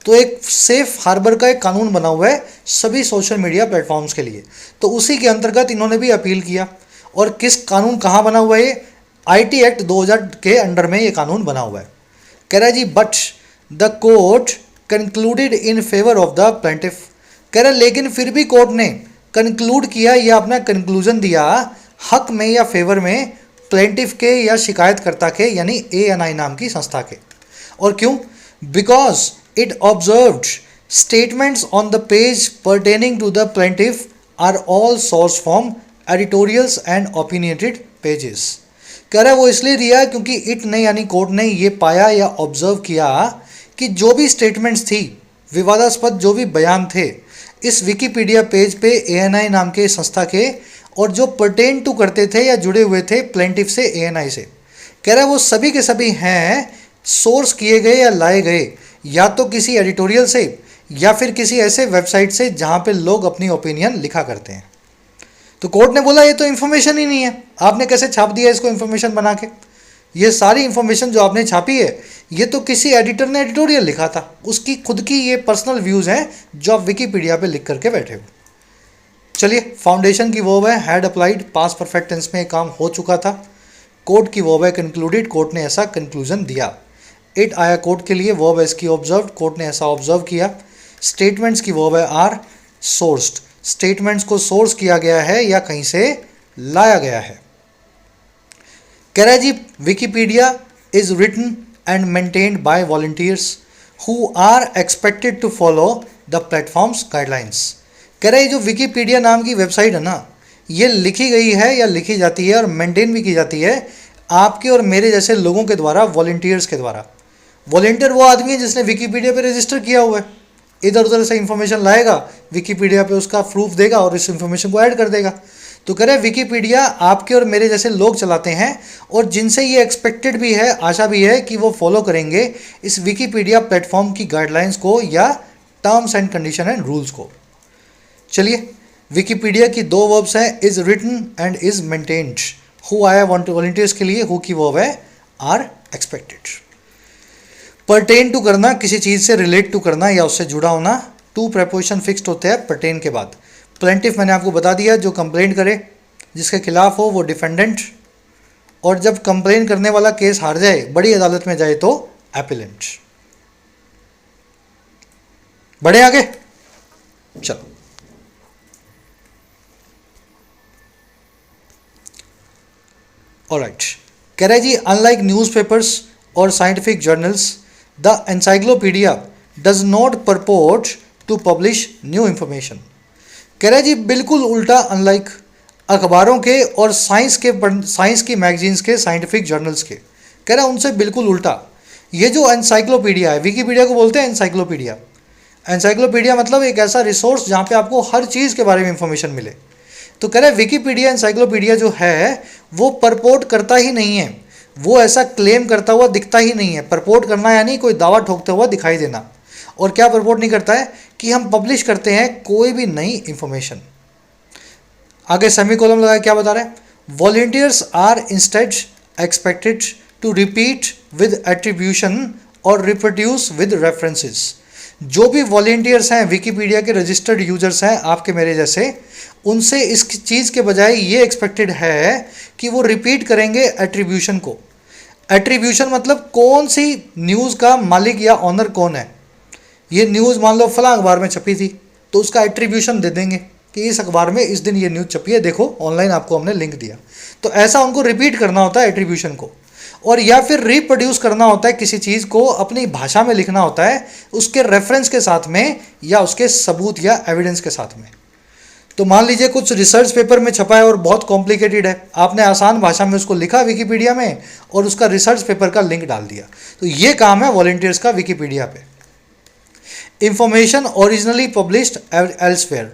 तो एक सेफ हार्बर का एक कानून बना हुआ है सभी सोशल मीडिया प्लेटफॉर्म्स के लिए, तो उसी के अंतर्गत इन्होंने भी अपील किया। और किस कानून कहाँ बना हुआ है ये? आईटी एक्ट 2000 के अंडर में ये कानून बना हुआ है। कह रहा है जी but the court concluded in favour of the plaintiff. कह रहा है लेकिन फिर भी कोर्ट ने कंक्लूड किया या अपना कंक्लूजन दिया हक में या फेवर में प्लेंटिफ के या शिकायतकर्ता के, यानी एएनआई नाम की संस्था के। और क्यों? Because it observed statements on the page pertaining to the plaintiff are all source from editorials and opinionated pages. कह रहा है वो इसलिए दिया क्योंकि इट ने यानी कोर्ट ने ये पाया या ऑब्जर्व किया कि जो भी स्टेटमेंट्स थी, विवादास्पद जो भी बयान थे इस विकिपीडिया पेज पे एएनआई नाम के संस्था के, और जो पर्टेन टू करते थे या जुड़े हुए थे प्लेंटिफ से, एएनआई से, कह रहा है वो सभी के सभी हैं सोर्स किए गए या लाए गए या तो किसी एडिटोरियल से या फिर किसी ऐसे वेबसाइट से जहाँ पे लोग अपनी ओपिनियन लिखा करते हैं। तो कोर्ट ने बोला ये तो इन्फॉर्मेशन ही नहीं है, आपने कैसे छाप दिया इसको इन्फॉर्मेशन बना के? ये सारी इन्फॉर्मेशन जो आपने छापी है ये तो किसी एडिटर ने एडिटोरियल लिखा था, उसकी खुद की ये पर्सनल व्यूज़ हैं जो आप विकिपीडिया पे लिख करके बैठे हो। चलिए, फाउंडेशन की वर्ब है had applied, past perfect tense में काम हो चुका था। कोर्ट की वर्ब है कंक्लूडेड, कोर्ट ने ऐसा कंक्लूजन दिया। इट आया कोर्ट के लिए, वर्ब है इसकी ऑब्जर्व, कोर्ट ने ऐसा ऑब्जर्व किया। स्टेटमेंट्स की वर्ब है आर, सोर्स्ड, स्टेटमेंट्स को सोर्स किया गया है या कहीं से लाया गया है। कह रहा है जी Wikipedia is written and maintained by volunteers who are expected to follow the platform's guidelines. कह रहा है जो विकिपीडिया नाम की वेबसाइट है ना, ये लिखी गई है या लिखी जाती है और मेंटेन भी की जाती है आपके और मेरे जैसे लोगों के द्वारा, वॉलंटियर्स के द्वारा। वॉलंटियर वो आदमी है जिसने विकिपीडिया पे रजिस्टर किया हुआ है, इधर उधर से इन्फॉर्मेशन लाएगा, विकिपीडिया पे उसका प्रूफ देगा और इस इन्फॉर्मेशन को ऐड कर देगा। तो कह रहे विकिपीडिया आपके और मेरे जैसे लोग चलाते हैं और जिनसे ये एक्सपेक्टेड भी है, आशा भी है कि वो फॉलो करेंगे इस विकिपीडिया प्लेटफॉर्म की गाइडलाइंस को या terms and condition and rules को। चलिए, विकिपीडिया की दो वर्ब्स हैं, is written and is maintained. Who आया वॉलंटियर्स के लिए, हु की वर्ब है आर एक्सपेक्टेड। पर्टेन टू करना, किसी चीज़ से रिलेट टू करना या उससे जुड़ा होना। टू प्रेपोजिशन फिक्स्ड होते हैं पर्टेन के बाद। प्लेंटिफ मैंने आपको बता दिया, जो कंप्लेंट करे, जिसके खिलाफ हो वो डिफेंडेंट, और जब कंप्लेन करने वाला केस हार जाए, बड़ी अदालत में जाए, तो एपिलेंट। बढ़े आगे, चलो। ऑलराइट, कह रहे जी अनलाइक न्यूज़पेपर्स और scientific journals the encyclopedia does not purport to publish new information. कह रहे जी बिल्कुल उल्टा, अनलाइक अखबारों के और साइंस की मैगजीन्स के, साइंटिफिक जर्नल्स के, कह रहा है उनसे बिल्कुल उल्टा ये जो एनसाइक्लोपीडिया है, विकिपीडिया को बोलते हैं एनसाइक्लोपीडिया। एनसाइक्लोपीडिया मतलब एक ऐसा रिसोर्स जहाँ पे आपको हर चीज़ के बारे में इंफॉर्मेशन मिले। तो कह रहे हैं विकिपीडिया, एनसाइक्लोपीडिया जो है वो परपोर्ट करता ही नहीं है, वो ऐसा क्लेम करता हुआ दिखता ही नहीं है। परपोर्ट करना यानी कोई दावा ठोकते हुआ दिखाई देना। और क्या परपोर्ट नहीं करता है कि हम पब्लिश करते हैं कोई भी नई इंफॉर्मेशन। आगे सेमीकोलन लगाए, क्या बता रहे हैं, volunteers are instead expected to repeat with attribution और रिप्रोड्यूस विद रेफरेंसेस। जो भी वॉलंटियर्स हैं, विकिपीडिया के रजिस्टर्ड यूजर्स हैं आपके मेरे जैसे, उनसे इस चीज़ के बजाय ये एक्सपेक्टेड है कि वो रिपीट करेंगे एट्रीब्यूशन को। एट्रीब्यूशन मतलब कौन सी न्यूज़ का मालिक या ऑनर कौन है। ये न्यूज़ मान लो फलां अखबार में छपी थी, तो उसका एट्रीब्यूशन दे देंगे कि इस अखबार में इस दिन ये न्यूज़ छपी है, देखो ऑनलाइन आपको हमने लिंक दिया। तो ऐसा उनको रिपीट करना होता है एट्रीब्यूशन को, और या फिर रिप्रोड्यूस करना होता है किसी चीज़ को, अपनी भाषा में लिखना होता है उसके रेफरेंस के साथ में या उसके सबूत या एविडेंस के साथ में। तो मान लीजिए कुछ रिसर्च पेपर में छपा है और बहुत कॉम्प्लिकेटेड है, आपने आसान भाषा में उसको लिखा विकिपीडिया में और उसका रिसर्च पेपर का लिंक डाल दिया। तो ये काम है वॉलंटियर्स का विकिपीडिया पे। इंफॉर्मेशन ओरिजिनली पब्लिश्ड एल्सवेयर,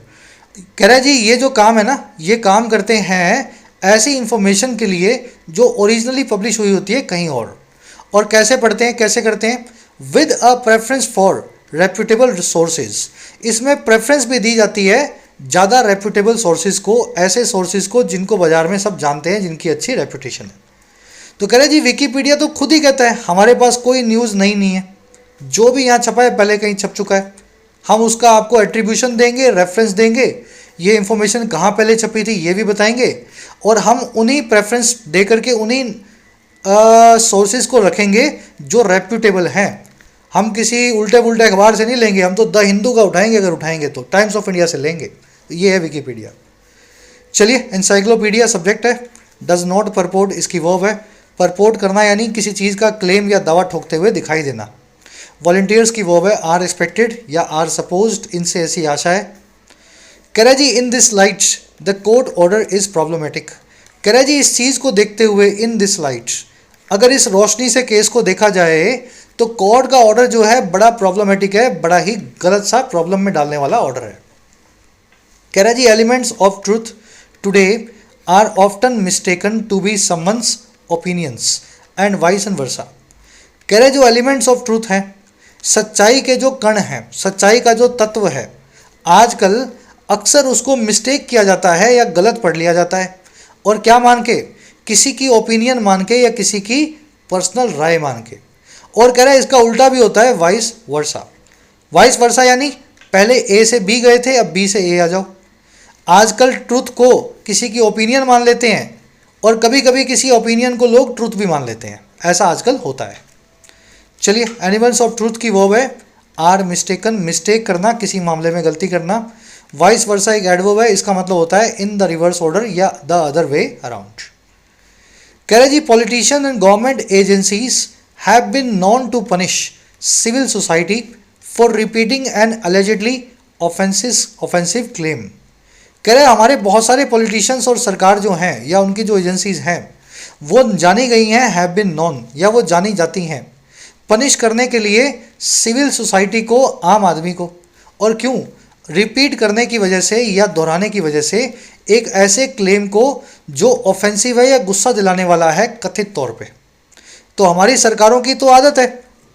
कह रहा है जी ये जो काम है ना, ये काम करते हैं ऐसी इंफॉर्मेशन के लिए जो ओरिजिनली पब्लिश हुई होती है कहीं और कैसे पढ़ते हैं, कैसे करते हैं, with a preference for reputable sources. इसमें प्रेफरेंस भी दी जाती है ज़्यादा रेप्यूटेबल सोर्सेज को, ऐसे सोर्सेज को जिनको बाज़ार में सब जानते हैं, जिनकी अच्छी रेपुटेशन है। तो कह रहे जी विकिपीडिया तो खुद ही कहता है हमारे पास कोई न्यूज़ नहीं है, जो भी यहाँ छपा है पहले कहीं छप चुका है, हम उसका आपको एट्रीब्यूशन देंगे, रेफरेंस देंगे, ये इन्फॉर्मेशन कहाँ पहले छपी थी ये भी बताएंगे, और हम उन्हीं प्रेफरेंस दे करके उन्हीं सोर्सेज को रखेंगे जो रेप्यूटेबल हैं। हम किसी उल्टे पुल्टे अखबार से नहीं लेंगे, हम तो द हिंदू का उठाएंगे, अगर उठाएंगे तो टाइम्स ऑफ इंडिया से लेंगे। ये है विकीपीडिया। चलिए, एनसाइक्लोपीडिया सब्जेक्ट है, डज नॉट परपोर्ट इसकी वर्ब है। परपोर्ट करना यानी किसी चीज़ का क्लेम या दावा ठोकते हुए दिखाई देना। वॉलंटियर्स की वर्ब है आर एक्सपेक्टेड या आर सपोज्ड, इनसे ऐसी आशा है। करेजी in this light the court order is problematic. करेजी इस चीज़ को देखते हुए, इन दिस लाइट, अगर इस रोशनी से केस को देखा जाए तो कोर्ट का ऑर्डर जो है बड़ा प्रॉब्लमेटिक है, बड़ा ही गलत सा प्रॉब्लम में डालने वाला ऑर्डर है। करेजी elements of truth today are often mistaken to be someone's opinions and vice and versa. कह रहे जो एलिमेंट्स ऑफ ट्रूथ हैं, सच्चाई के जो कण हैं, सच्चाई का जो तत्व है, आजकल अक्सर उसको मिस्टेक किया जाता है या गलत पढ़ लिया जाता है। और क्या मान के? किसी की ओपिनियन मान के या किसी की पर्सनल राय मान के। और कह रहा है इसका उल्टा भी होता है, वाइस वर्सा। वाइस वर्सा यानी पहले ए से बी गए थे, अब बी से ए आ जाओ। आजकल ट्रूथ को किसी की ओपिनियन मान लेते हैं और कभी कभी किसी ओपिनियन को लोग ट्रूथ भी मान लेते हैं, ऐसा आजकल होता है। चलिए, एनिमल्स ऑफ ट्रूथ की वर्ब है आर मिस्टेकन, मिस्टेक करना, किसी मामले में गलती करना। वाइस वर्सा एक एडवर्ब है, इसका मतलब होता है इन द रिवर्स ऑर्डर या द अदर वे अराउंड। कह रहे जी politician and government agencies have been known to punish civil society for repeating and allegedly offensive claim. कह रहे हमारे बहुत सारे पॉलिटिशियंस और सरकार जो हैं या उनकी जो एजेंसीज हैं वो जानी गई हैं, हैव बीन नोन, या वो जानी जाती हैं पनिश करने के लिए सिविल सोसाइटी को, आम आदमी को। और क्यों? रिपीट करने की वजह से या दोहराने की वजह से एक ऐसे क्लेम को जो ऑफेंसिव है या गुस्सा दिलाने वाला है कथित तौर पे। तो हमारी सरकारों की तो आदत है,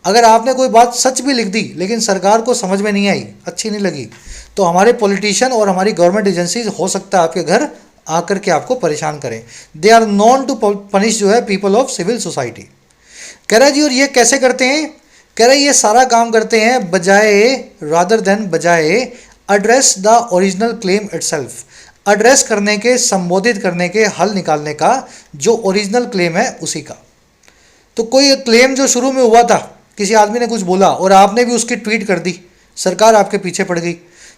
अगर आपने कोई बात सच भी लिख दी लेकिन सरकार को समझ में नहीं आई, अच्छी नहीं लगी, तो हमारे पॉलिटिशियन और हमारी गवर्नमेंट एजेंसीज हो सकता है आपके घर आकर के आपको परेशान करें। They are known to punish जो है पीपल ऑफ सिविल सोसाइटी। कह रहा है जी और ये कैसे करते हैं? कह रहा है ये सारा काम करते हैं बजाय, रादर देन बजाय, address the original claim itself, address करने के, संबोधित करने के, हल निकालने का जो ओरिजिनल क्लेम है उसी का। तो कोई क्लेम जो शुरू में हुआ था, किसी आदमी ने कुछ बोला और आपने भी उसकी ट्वीट कर दी, सरकार आपके पीछे पड़ गई।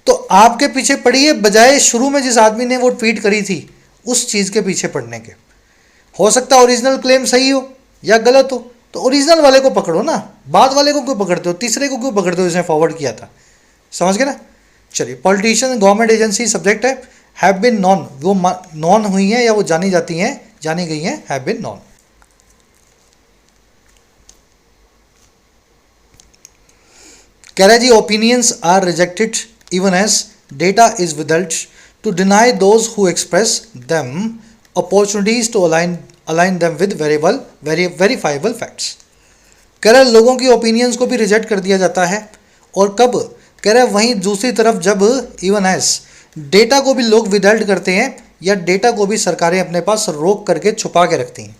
तो आपके पीछे पड़ी है बजाय शुरू में जिस आदमी ने वो ट्वीट करी थी उस चीज़ के पीछे पड़ने के। हो सकता है ओरिजिनल क्लेम सही हो या गलत हो, तो ओरिजिनल वाले को पकड़ो ना, बाद वाले को क्यों पकड़ते हो, तीसरे को क्यों पकड़ते हो जिसने फॉरवर्ड किया था। समझ गए ना? चलिए, पॉलिटिशियन गवर्नमेंट एजेंसी सब्जेक्ट है, हैव बीन नॉन, वो नॉन हुई हैं या वो जानी जाती हैं, जानी गई हैं, हैव बीन नॉन। कह रहे जी opinions are rejected even as data is withheld to deny those who express them opportunities to align them with verifiable facts। कह रहे लोगों की ओपिनियंस को भी रिजेक्ट कर दिया जाता है, और कब? कह रहे वहीं दूसरी तरफ जब इवन एज डेटा को भी लोग विदहेल्ड करते हैं या डेटा को भी सरकारें अपने पास रोक करके छुपा के रखती हैं।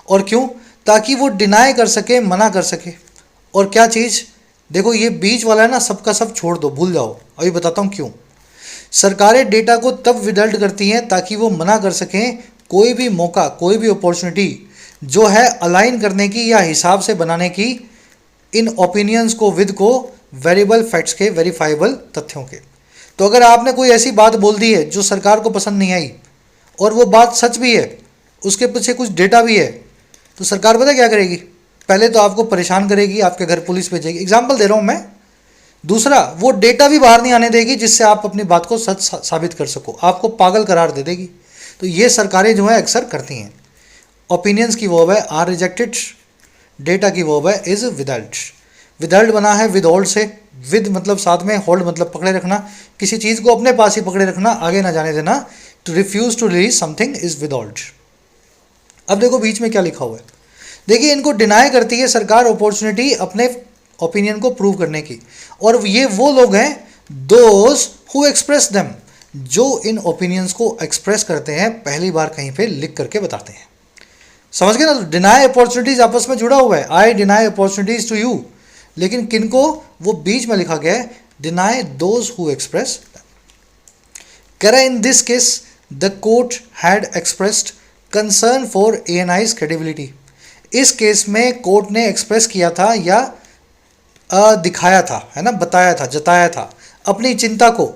और क्यों? ताकि वो डिनाई कर सके, मना कर सके। और क्या चीज़? देखो ये बीच वाला है ना, सबका सब छोड़ दो, भूल जाओ। अभी बताता हूँ क्यों। सरकारें डेटा को तब विदल्ट करती हैं ताकि वो मना कर सकें कोई भी मौका, कोई भी अपॉर्चुनिटी जो है अलाइन करने की या हिसाब से बनाने की इन ओपिनियंस को विद को वेरिएबल फैक्ट्स के, वेरीफाइबल तथ्यों के। तो अगर आपने कोई ऐसी बात बोल दी है जो सरकार को पसंद नहीं आई और वो बात सच भी है, उसके पीछे कुछ डेटा भी है, तो सरकार पता क्या करेगी? पहले तो आपको परेशान करेगी, आपके घर पुलिस भेजेगी, एग्जाम्पल दे रहा हूँ मैं। दूसरा, वो डेटा भी बाहर नहीं आने देगी जिससे आप अपनी बात को सच साबित कर सको, आपको पागल करार दे देगी। तो ये सरकारें जो है अक्सर करती हैं। ओपिनियंस की वर्ब है आर रिजेक्टेड, डेटा की वर्ब है इज विदहेल्ड। विदहेल्ड बना है विद होल्ड से, विद मतलब साथ में, होल्ड मतलब पकड़े रखना, किसी चीज़ को अपने पास ही पकड़े रखना, आगे ना जाने देना। To refuse to release something is withhold. अब देखो बीच में क्या लिखा हुआ है, देखिए इनको डिनाई करती है सरकार अपॉर्चुनिटी अपने ओपिनियन को प्रूव करने की, और ये वो लोग हैं दोज हु एक्सप्रेस देम, जो इन ओपिनियंस को एक्सप्रेस करते हैं, पहली बार कहीं पे लिख करके बताते हैं। समझ गए ना? तो डिनाई अपॉर्चुनिटीज आपस में जुड़ा हुआ है। I deny opportunities to you, लेकिन किनको वो बीच में लिखा गया है, डिनाई दोज हु एक्सप्रेस। कह रहा है in this case the court had expressed concern for ANI's credibility. इस केस में कोर्ट ने एक्सप्रेस किया था या दिखाया था, है ना, बताया था, जताया था अपनी चिंता को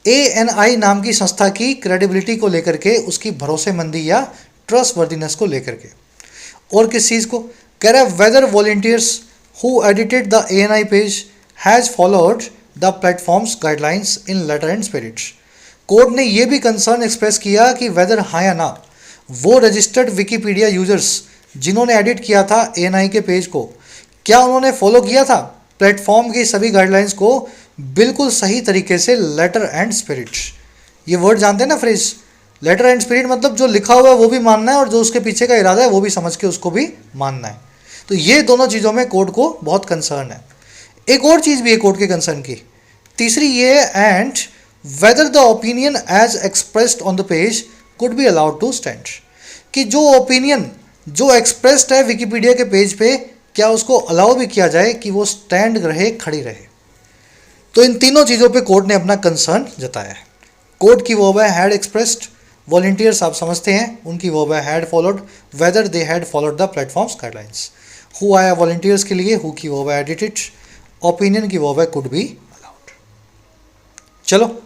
ANI नाम की संस्था की क्रेडिबिलिटी को लेकर के, उसकी भरोसेमंदी या ट्रस्टवर्दीनेस को लेकर के। और किस चीज़ को कह रहा है, whether volunteers who edited the ANI page has followed the platform's guidelines in letter and spirit. Court ने यह भी कंसर्न एक्सप्रेस किया कि वेदर हाँ या ना वो रजिस्टर्ड विकीपीडिया यूजर्स जिन्होंने एडिट किया था ANI के पेज को, क्या उन्होंने फॉलो किया था प्लेटफॉर्म की सभी गाइडलाइंस को बिल्कुल सही तरीके से, लेटर एंड स्पिरिट। ये वर्ड जानते हैं ना फ्रेज, लेटर एंड स्पिरिट मतलब जो लिखा हुआ है वो भी मानना है और जो उसके पीछे का इरादा है वो भी समझ के उसको भी मानना है। तो ये दोनों चीज़ों में कोर्ट को बहुत कंसर्न है। एक और चीज़ भी है कोर्ट के कंसर्न की, तीसरी ये, and whether the opinion as expressed on the page could be allowed to stand, कि जो ओपिनियन जो एक्सप्रेस्ड है विकीपीडिया के पेज पे, क्या उसको अलाउ भी किया जाए कि वो स्टैंड रहे, खड़ी रहे। तो इन तीनों चीज़ों पे कोर्ट ने अपना कंसर्न जताया है। कोर्ट की वर्ब है हैड एक्सप्रेस्ड, वॉलंटियर्स आप समझते हैं उनकी वर्ब है had followed, whether they had followed the platform's guidelines. Who आया वॉलंटियर्स के लिए, हु की वर्ब है एडिटेड, ओपिनियन की वर्ब है कुड बी अलाउड। चलो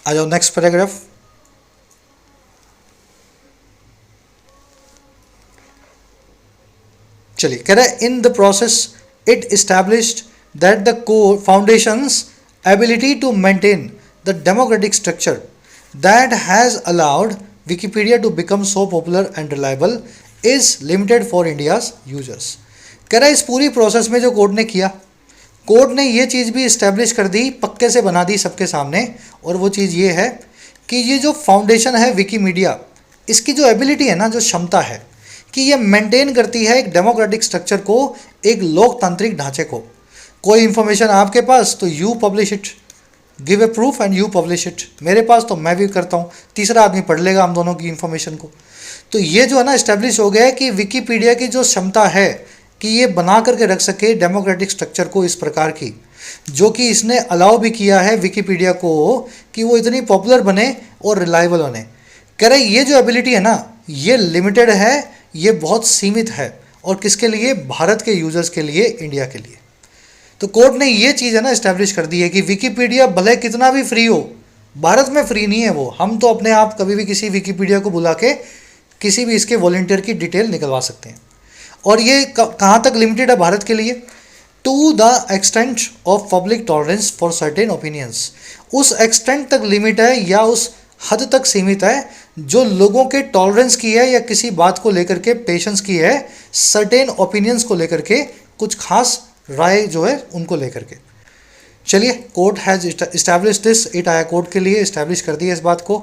आ जाओ नेक्स्ट पैराग्राफ। चलिए कह रहा है in the process it established that the foundation's ability to maintain the democratic structure that has allowed Wikipedia to become so popular and reliable is limited for India's users. कह रहा है इस पूरी process में जो कोर्ट ने किया, court ने ये चीज़ भी इस्टेब्लिश कर दी, पक्के से बना दी सबके सामने, और वो चीज़ ये है कि ये जो फाउंडेशन है विकीमीडिया, इसकी जो एबिलिटी है ना, जो क्षमता है कि ये मेंटेन करती है एक डेमोक्रेटिक स्ट्रक्चर को, एक लोकतांत्रिक ढांचे को। कोई इन्फॉर्मेशन आपके पास तो you publish it, give a proof and you publish it, मेरे पास तो मैं भी करता हूँ, तीसरा आदमी पढ़ लेगा हम दोनों की इन्फॉर्मेशन को। तो ये जो है ना इस्टेब्लिश हो गया है कि विकीपीडिया की जो क्षमता है कि ये बना करके रख सके डेमोक्रेटिक स्ट्रक्चर को इस प्रकार की, जो कि इसने अलाउ भी किया है विकीपीडिया को कि वो इतनी पॉपुलर बने और रिलायबल बने। कह रहे ये जो एबिलिटी है ना, ये लिमिटेड है, ये बहुत सीमित है, और किसके लिए, भारत के यूजर्स के लिए, इंडिया के लिए। तो कोर्ट ने ये चीज़ है ना इस्टेब्लिश कर दी है कि विकीपीडिया भले कितना भी फ्री हो, भारत में फ्री नहीं है वो। हम तो अपने आप कभी भी किसी विकीपीडिया को बुला के किसी भी इसके वॉलंटियर की डिटेल निकलवा सकते हैं। और ये कहाँ तक लिमिटेड है भारत के लिए, to the extent of public tolerance for certain opinions, उस एक्सटेंट तक लिमिट है या उस हद तक सीमित है जो लोगों के टॉलरेंस की है या किसी बात को लेकर के पेशेंस की है, सर्टेन ओपिनियंस को लेकर के, कुछ खास राय जो है उनको लेकर के। चलिए court has establish this, it आया कोर्ट के लिए, इस्टेब्लिश कर दिया इस बात को।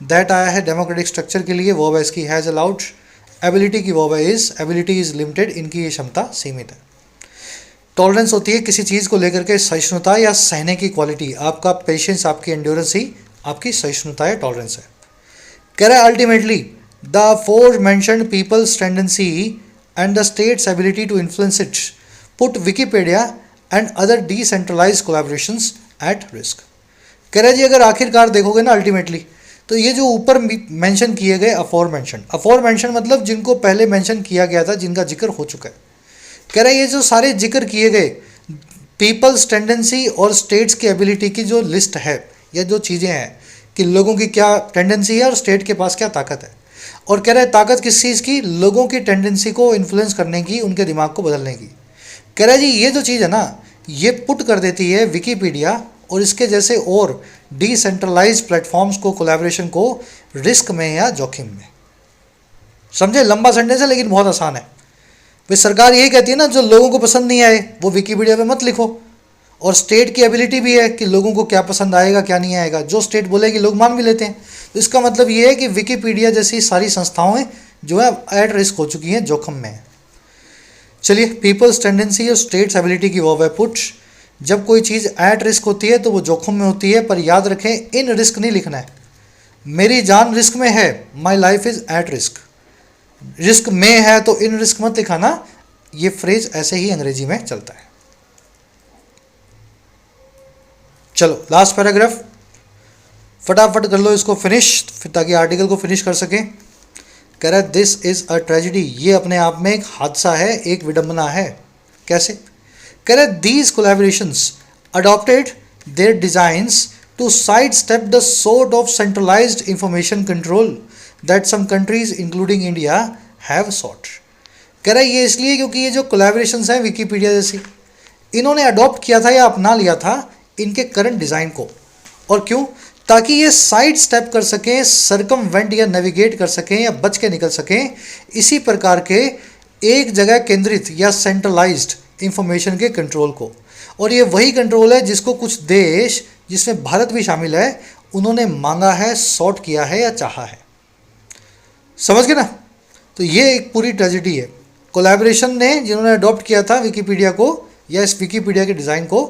दैट आया है डेमोक्रेटिक स्ट्रक्चर के लिए, वर्ब है इसकी हैज़ अलाउड, एबिलिटी की वर्ब है इज, एबिलिटी इज लिमिटेड, इनकी ये क्षमता सीमित है। टॉलरेंस होती है किसी चीज़ को लेकर के सहिष्णुता या सहने की क्वालिटी, आपका पेशेंस, आपकी एंड्योरेंस ही आपकी सहिष्णुता या टॉलरेंस है। कह रहा है ultimately the aforementioned people's tendency and the state's ability to influence it put Wikipedia and other decentralize collaborations at risk. कह रहा है जी अगर आखिरकार देखोगे ना अल्टीमेटली, तो ये जो ऊपर मेंशन किए गए अफोर मेंशन मतलब जिनको पहले मेंशन किया गया था, जिनका जिक्र हो चुका है। कह रहा है ये जो सारे जिक्र किए गए पीपल्स टेंडेंसी और स्टेट्स की एबिलिटी की जो लिस्ट है या जो चीज़ें हैं कि लोगों की क्या टेंडेंसी है और स्टेट के पास क्या ताकत है, और कह रहा है ताकत किस चीज़ की, लोगों की टेंडेंसी को इन्फ्लुएंस करने की, उनके दिमाग को बदलने की। कह रहा है जी ये जो चीज़ है ना, ये पुट कर देती है विकीपीडिया और इसके जैसे और डिसेंट्रलाइज प्लेटफॉर्म्स को, कोलैबोरेशन को रिस्क में या जोखिम में। समझे, लंबा सेंटेंस है लेकिन बहुत आसान है। भाई सरकार यही कहती है ना, जो लोगों को पसंद नहीं आए वो विकीपीडिया पे मत लिखो, और स्टेट की एबिलिटी भी है कि लोगों को क्या पसंद आएगा क्या नहीं आएगा, जो स्टेट बोलेगी लोग मान भी लेते हैं। तो इसका मतलब ये है कि विकीपीडिया जैसी सारी संस्थाएं जो है एट रिस्क हो चुकी हैं, जोखिम में है। चलिए पीपल्स टेंडेंसी और स्टेट्स एबिलिटी की वर्ब है पुट। जब कोई चीज़ एट रिस्क होती है तो वो जोखिम में होती है, पर याद रखें इन रिस्क नहीं लिखना है। मेरी जान रिस्क में है, my life is at risk, risk में है तो इन रिस्क मत लिखा ना, ये फ्रेज ऐसे ही अंग्रेजी में चलता है। चलो लास्ट पैराग्राफ फटाफट कर लो इसको फिनिश, ताकि आर्टिकल को फिनिश कर सकें। कह रहा है दिस इज अ ट्रेजिडी, ये अपने आप में एक हादसा है, एक विडंबना है। कैसे? कह रहा है these collaborations adopted their designs to sidestep the sort of centralized information control that some countries including India have sought। कह रहा है ये इसलिए क्योंकि ये जो कोलैबोरेशंस हैं विकीपीडिया जैसी, इन्होंने अडॉप्ट किया था या अपना लिया था इनके करंट डिज़ाइन को। और क्यों? ताकि ये साइड स्टेप कर सकें, सरकमवेंट या नेविगेट कर सकें या बच के निकल सकें इसी प्रकार के एक जगह केंद्रित या सेंट्रलाइज्ड इंफॉर्मेशन के कंट्रोल को। और ये वही कंट्रोल है जिसको कुछ देश, जिसमें भारत भी शामिल है, उन्होंने मांगा है, सॉर्ट किया है या चाहा है। समझ गए ना? तो ये एक पूरी ट्रेजिडी है। कोलैबोरेशन ने जिन्होंने अडॉप्ट किया था विकीपीडिया को या इस विकीपीडिया के डिज़ाइन को,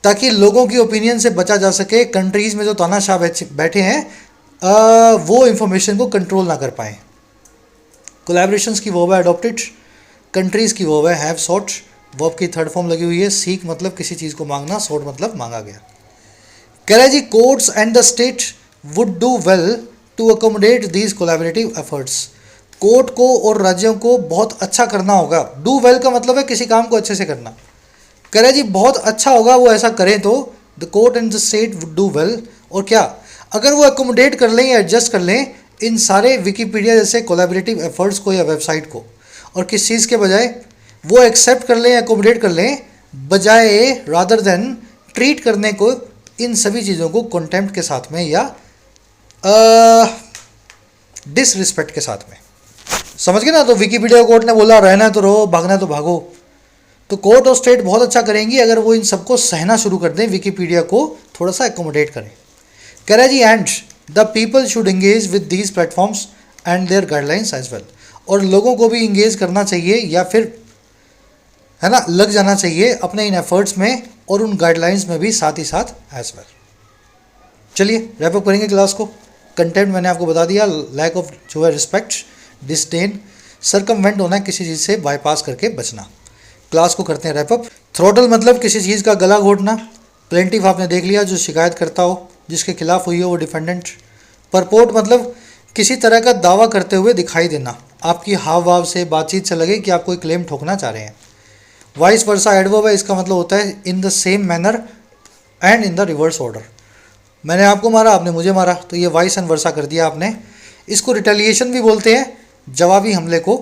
ताकि लोगों की ओपिनियन से बचा जा सके, कंट्रीज़ में जो तानाशाह बैठे हैं वो इंफॉर्मेशन को कंट्रोल ना कर पाएँ। कोलैबोरेशंस की वर्ब है अडॉप्टेड, कंट्रीज़ की वर्ब है हैव सॉट, वर्ब की थर्ड फॉर्म लगी हुई है, सीक मतलब किसी चीज़ को मांगना, सॉट मतलब मांगा गया। कह रहा है जी courts and the state would do well to accommodate these collaborative efforts. Court को और राज्यों को बहुत अच्छा करना होगा। डू वेल का मतलब है किसी काम को अच्छे से करना। कह रहा है जी बहुत अच्छा होगा वो ऐसा करें तो the court and the state would do well, और क्या अगर वो अकोमोडेट कर लें या एडजस्ट कर लें इन सारे विकीपीडिया जैसे कोलैबोरेटिव एफर्ट्स को या वेबसाइट को, और किस चीज़ के बजाय वो एक्सेप्ट कर लें, अकोमोडेट कर लें, बजाय रादर देन ट्रीट करने को इन सभी चीज़ों को कंटेम्प्ट के साथ में या डिसरिस्पेक्ट के साथ में। समझ गए ना? तो विकीपीडिया कोर्ट ने बोला रहना है तो रहो, भागना है तो भागो। तो कोर्ट और स्टेट बहुत अच्छा करेंगी अगर वो इन सबको सहना शुरू कर दें, विकीपीडिया को थोड़ा सा एकोमोडेट करें। कह रहा है जी and the people should engage with these platforms and their guidelines as well, और लोगों को भी इंगेज करना चाहिए या फिर है ना लग जाना चाहिए अपने इन एफर्ट्स में और उन गाइडलाइंस में भी साथ ही साथ एज वेल। चलिए रैप अप करेंगे क्लास को। कंटेंट मैंने आपको बता दिया, लैक ऑफ जो है रिस्पेक्ट, डिस्डेन, सरकमवेंट होना, किसी चीज़ से बाईपास करके बचना। क्लास को करते हैं रैप अप। थ्रोटल मतलब किसी चीज़ का गला घोटना। प्लेंटिफ आपने देख लिया, जो शिकायत करता हो, जिसके खिलाफ हुई हो वो डिफेंडेंट। परपोर्ट मतलब किसी तरह का दावा करते हुए दिखाई देना, आपकी हाव भाव से, बातचीत से लगे कि आप कोई क्लेम ठोकना चाह रहे हैं। वाइस वर्सा एडवर्ब है, इसका मतलब होता है in the same manner and in the reverse order. मैंने आपको मारा, आपने मुझे मारा, तो ये वाइस एंड वर्सा कर दिया आपने। इसको रिटेलिएशन भी बोलते हैं, जवाबी हमले को।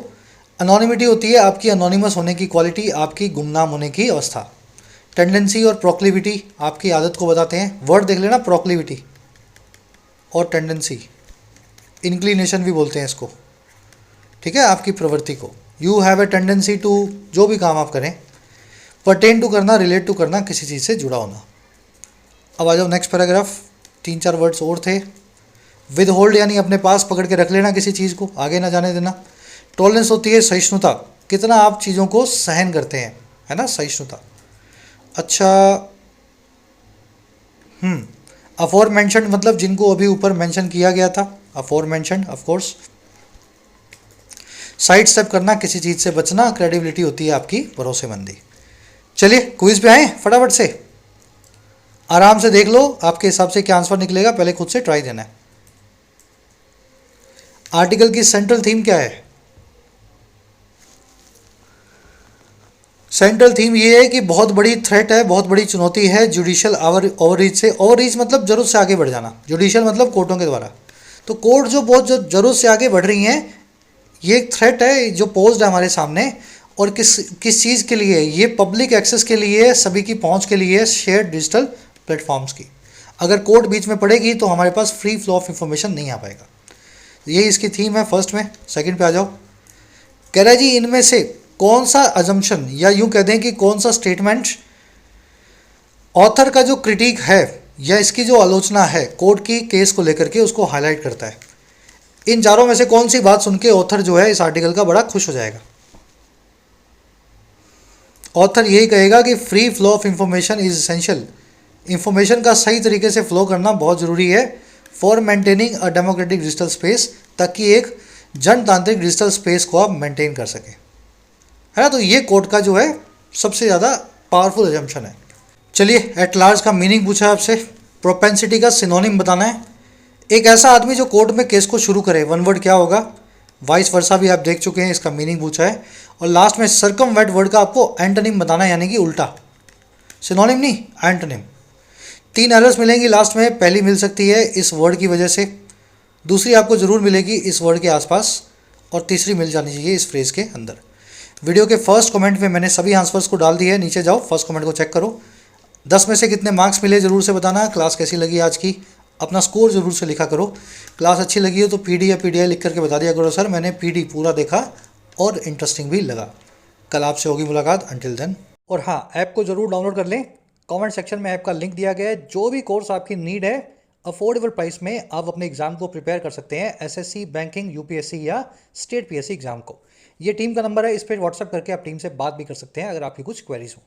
अनोनिमिटी होती है आपकी अनोनिमस होने की क्वालिटी, आपकी गुमनाम होने की अवस्था। टेंडेंसी और प्रोक्लिविटी आपकी आदत को बताते हैं। वर्ड देख लेना, प्रोक्लिविटी और टेंडेंसी, इंक्लिनेशन भी बोलते हैं इसको, ठीक है, आपकी प्रवृत्ति को। You have a tendency to, जो भी काम आप करें। परटेन टू करना, रिलेट टू करना, किसी चीज़ से जुड़ा होना। अब आ जाओ नेक्स्ट पैराग्राफ, 3-4 वर्ड्स और थे। विद होल्ड यानी अपने पास पकड़ के रख लेना किसी चीज़ को, आगे ना जाने देना। टॉलरेंस होती है सहिष्णुता, कितना आप चीज़ों को सहन करते हैं, है ना, सहिष्णुता। अच्छा, अफोर मेंशन्ड मतलब जिनको अभी ऊपर मेंशन किया गया था, aforementioned of course. Sidestep करना, किसी चीज़ से बचना। क्रेडिबिलिटी होती है आपकी भरोसेमंदी। चलिए क्विज पे आए, फटाफट से आराम से देख लो, आपके हिसाब से क्या आंसर निकलेगा, पहले खुद से ट्राई देना है। आर्टिकल की सेंट्रल थीम क्या है? सेंट्रल थीम ये है कि बहुत बड़ी थ्रेट है, बहुत बड़ी चुनौती है जुडिशियल ओवररीच से। ओवररीच मतलब जरूरत से आगे बढ़ जाना, जुडिशियल मतलब कोर्टों के द्वारा। तो कोर्ट जो बहुत जरूरत से आगे बढ़ रही हैं, ये एक थ्रेट है जो पोज्ड है हमारे सामने। और किस चीज़ के लिए? ये पब्लिक एक्सेस के लिए, सभी की पहुंच के लिए, शेयर्ड डिजिटल प्लेटफॉर्म्स की। अगर कोर्ट बीच में पड़ेगी तो हमारे पास फ्री फ्लो ऑफ इंफॉर्मेशन नहीं आ पाएगा। ये इसकी थीम है फर्स्ट में। सेकंड पे आ जाओ। कह रहा है जी इनमें से कौन सा अजम्पशन, या यूं कह दें कि कौन सा स्टेटमेंट ऑथर का जो क्रिटिक है या इसकी जो आलोचना है कोर्ट की केस को लेकर के, उसको हाईलाइट करता है। इन चारों में से कौन सी बात सुन के ऑथर जो है इस आर्टिकल का बड़ा खुश हो जाएगा? ऑथर यही कहेगा कि free flow of information is essential. Information का सही तरीके से फ्लो करना बहुत ज़रूरी है for maintaining a democratic digital space, ताकि एक जनतांत्रिक डिजिटल स्पेस को आप मेंटेन कर सकें, है ना। तो ये कोड का जो है सबसे ज़्यादा पावरफुल एजम्पशन है। चलिए, एट लार्ज का मीनिंग पूछा आपसे, प्रोपेंसिटी का सिनोनिम बताना है। एक ऐसा आदमी जो कोर्ट में केस को शुरू करे, वन वर्ड क्या होगा। वाइस वर्सा भी आप देख चुके हैं, इसका मीनिंग पूछा है। और लास्ट में सर्कमवेंट वर्ड का आपको एंटोनिम बताना है, यानी कि उल्टा, सिनोनिम नहीं, एंटोनिम। 3 एरर्स मिलेंगी लास्ट में। पहली मिल सकती है इस वर्ड की वजह से, दूसरी आपको ज़रूर मिलेगी इस वर्ड के आसपास, और तीसरी मिल जानी चाहिए इस फ्रेज़ के अंदर। वीडियो के फर्स्ट कमेंट में मैंने सभी आंसर्स को डाल दिए है, नीचे जाओ फर्स्ट कमेंट को चेक करो। 10 में से कितने मार्क्स मिले ज़रूर से बताना। क्लास कैसी लगी आज की, अपना स्कोर ज़रूर से लिखा करो। क्लास अच्छी लगी हो तो पीडी या पीडीआई लिख करके बता दिया करो, सर मैंने पीडी पूरा देखा और इंटरेस्टिंग भी लगा। कल आपसे होगी मुलाकात, अंटिल देन। और हाँ, ऐप को ज़रूर डाउनलोड कर लें। कमेंट सेक्शन में ऐप का लिंक दिया गया है। जो भी कोर्स आपकी नीड है, अफोर्डेबल प्राइस में आप अपने एग्जाम को प्रिपेयर कर सकते हैं, एसएससी, बैंकिंग, यूपीएससी या स्टेट पीएससी एग्जाम को। ये टीम का नंबर है, इस पर व्हाट्सअप करके आप टीम से बात भी कर सकते हैं अगर आपकी कुछ क्वेरीज हो।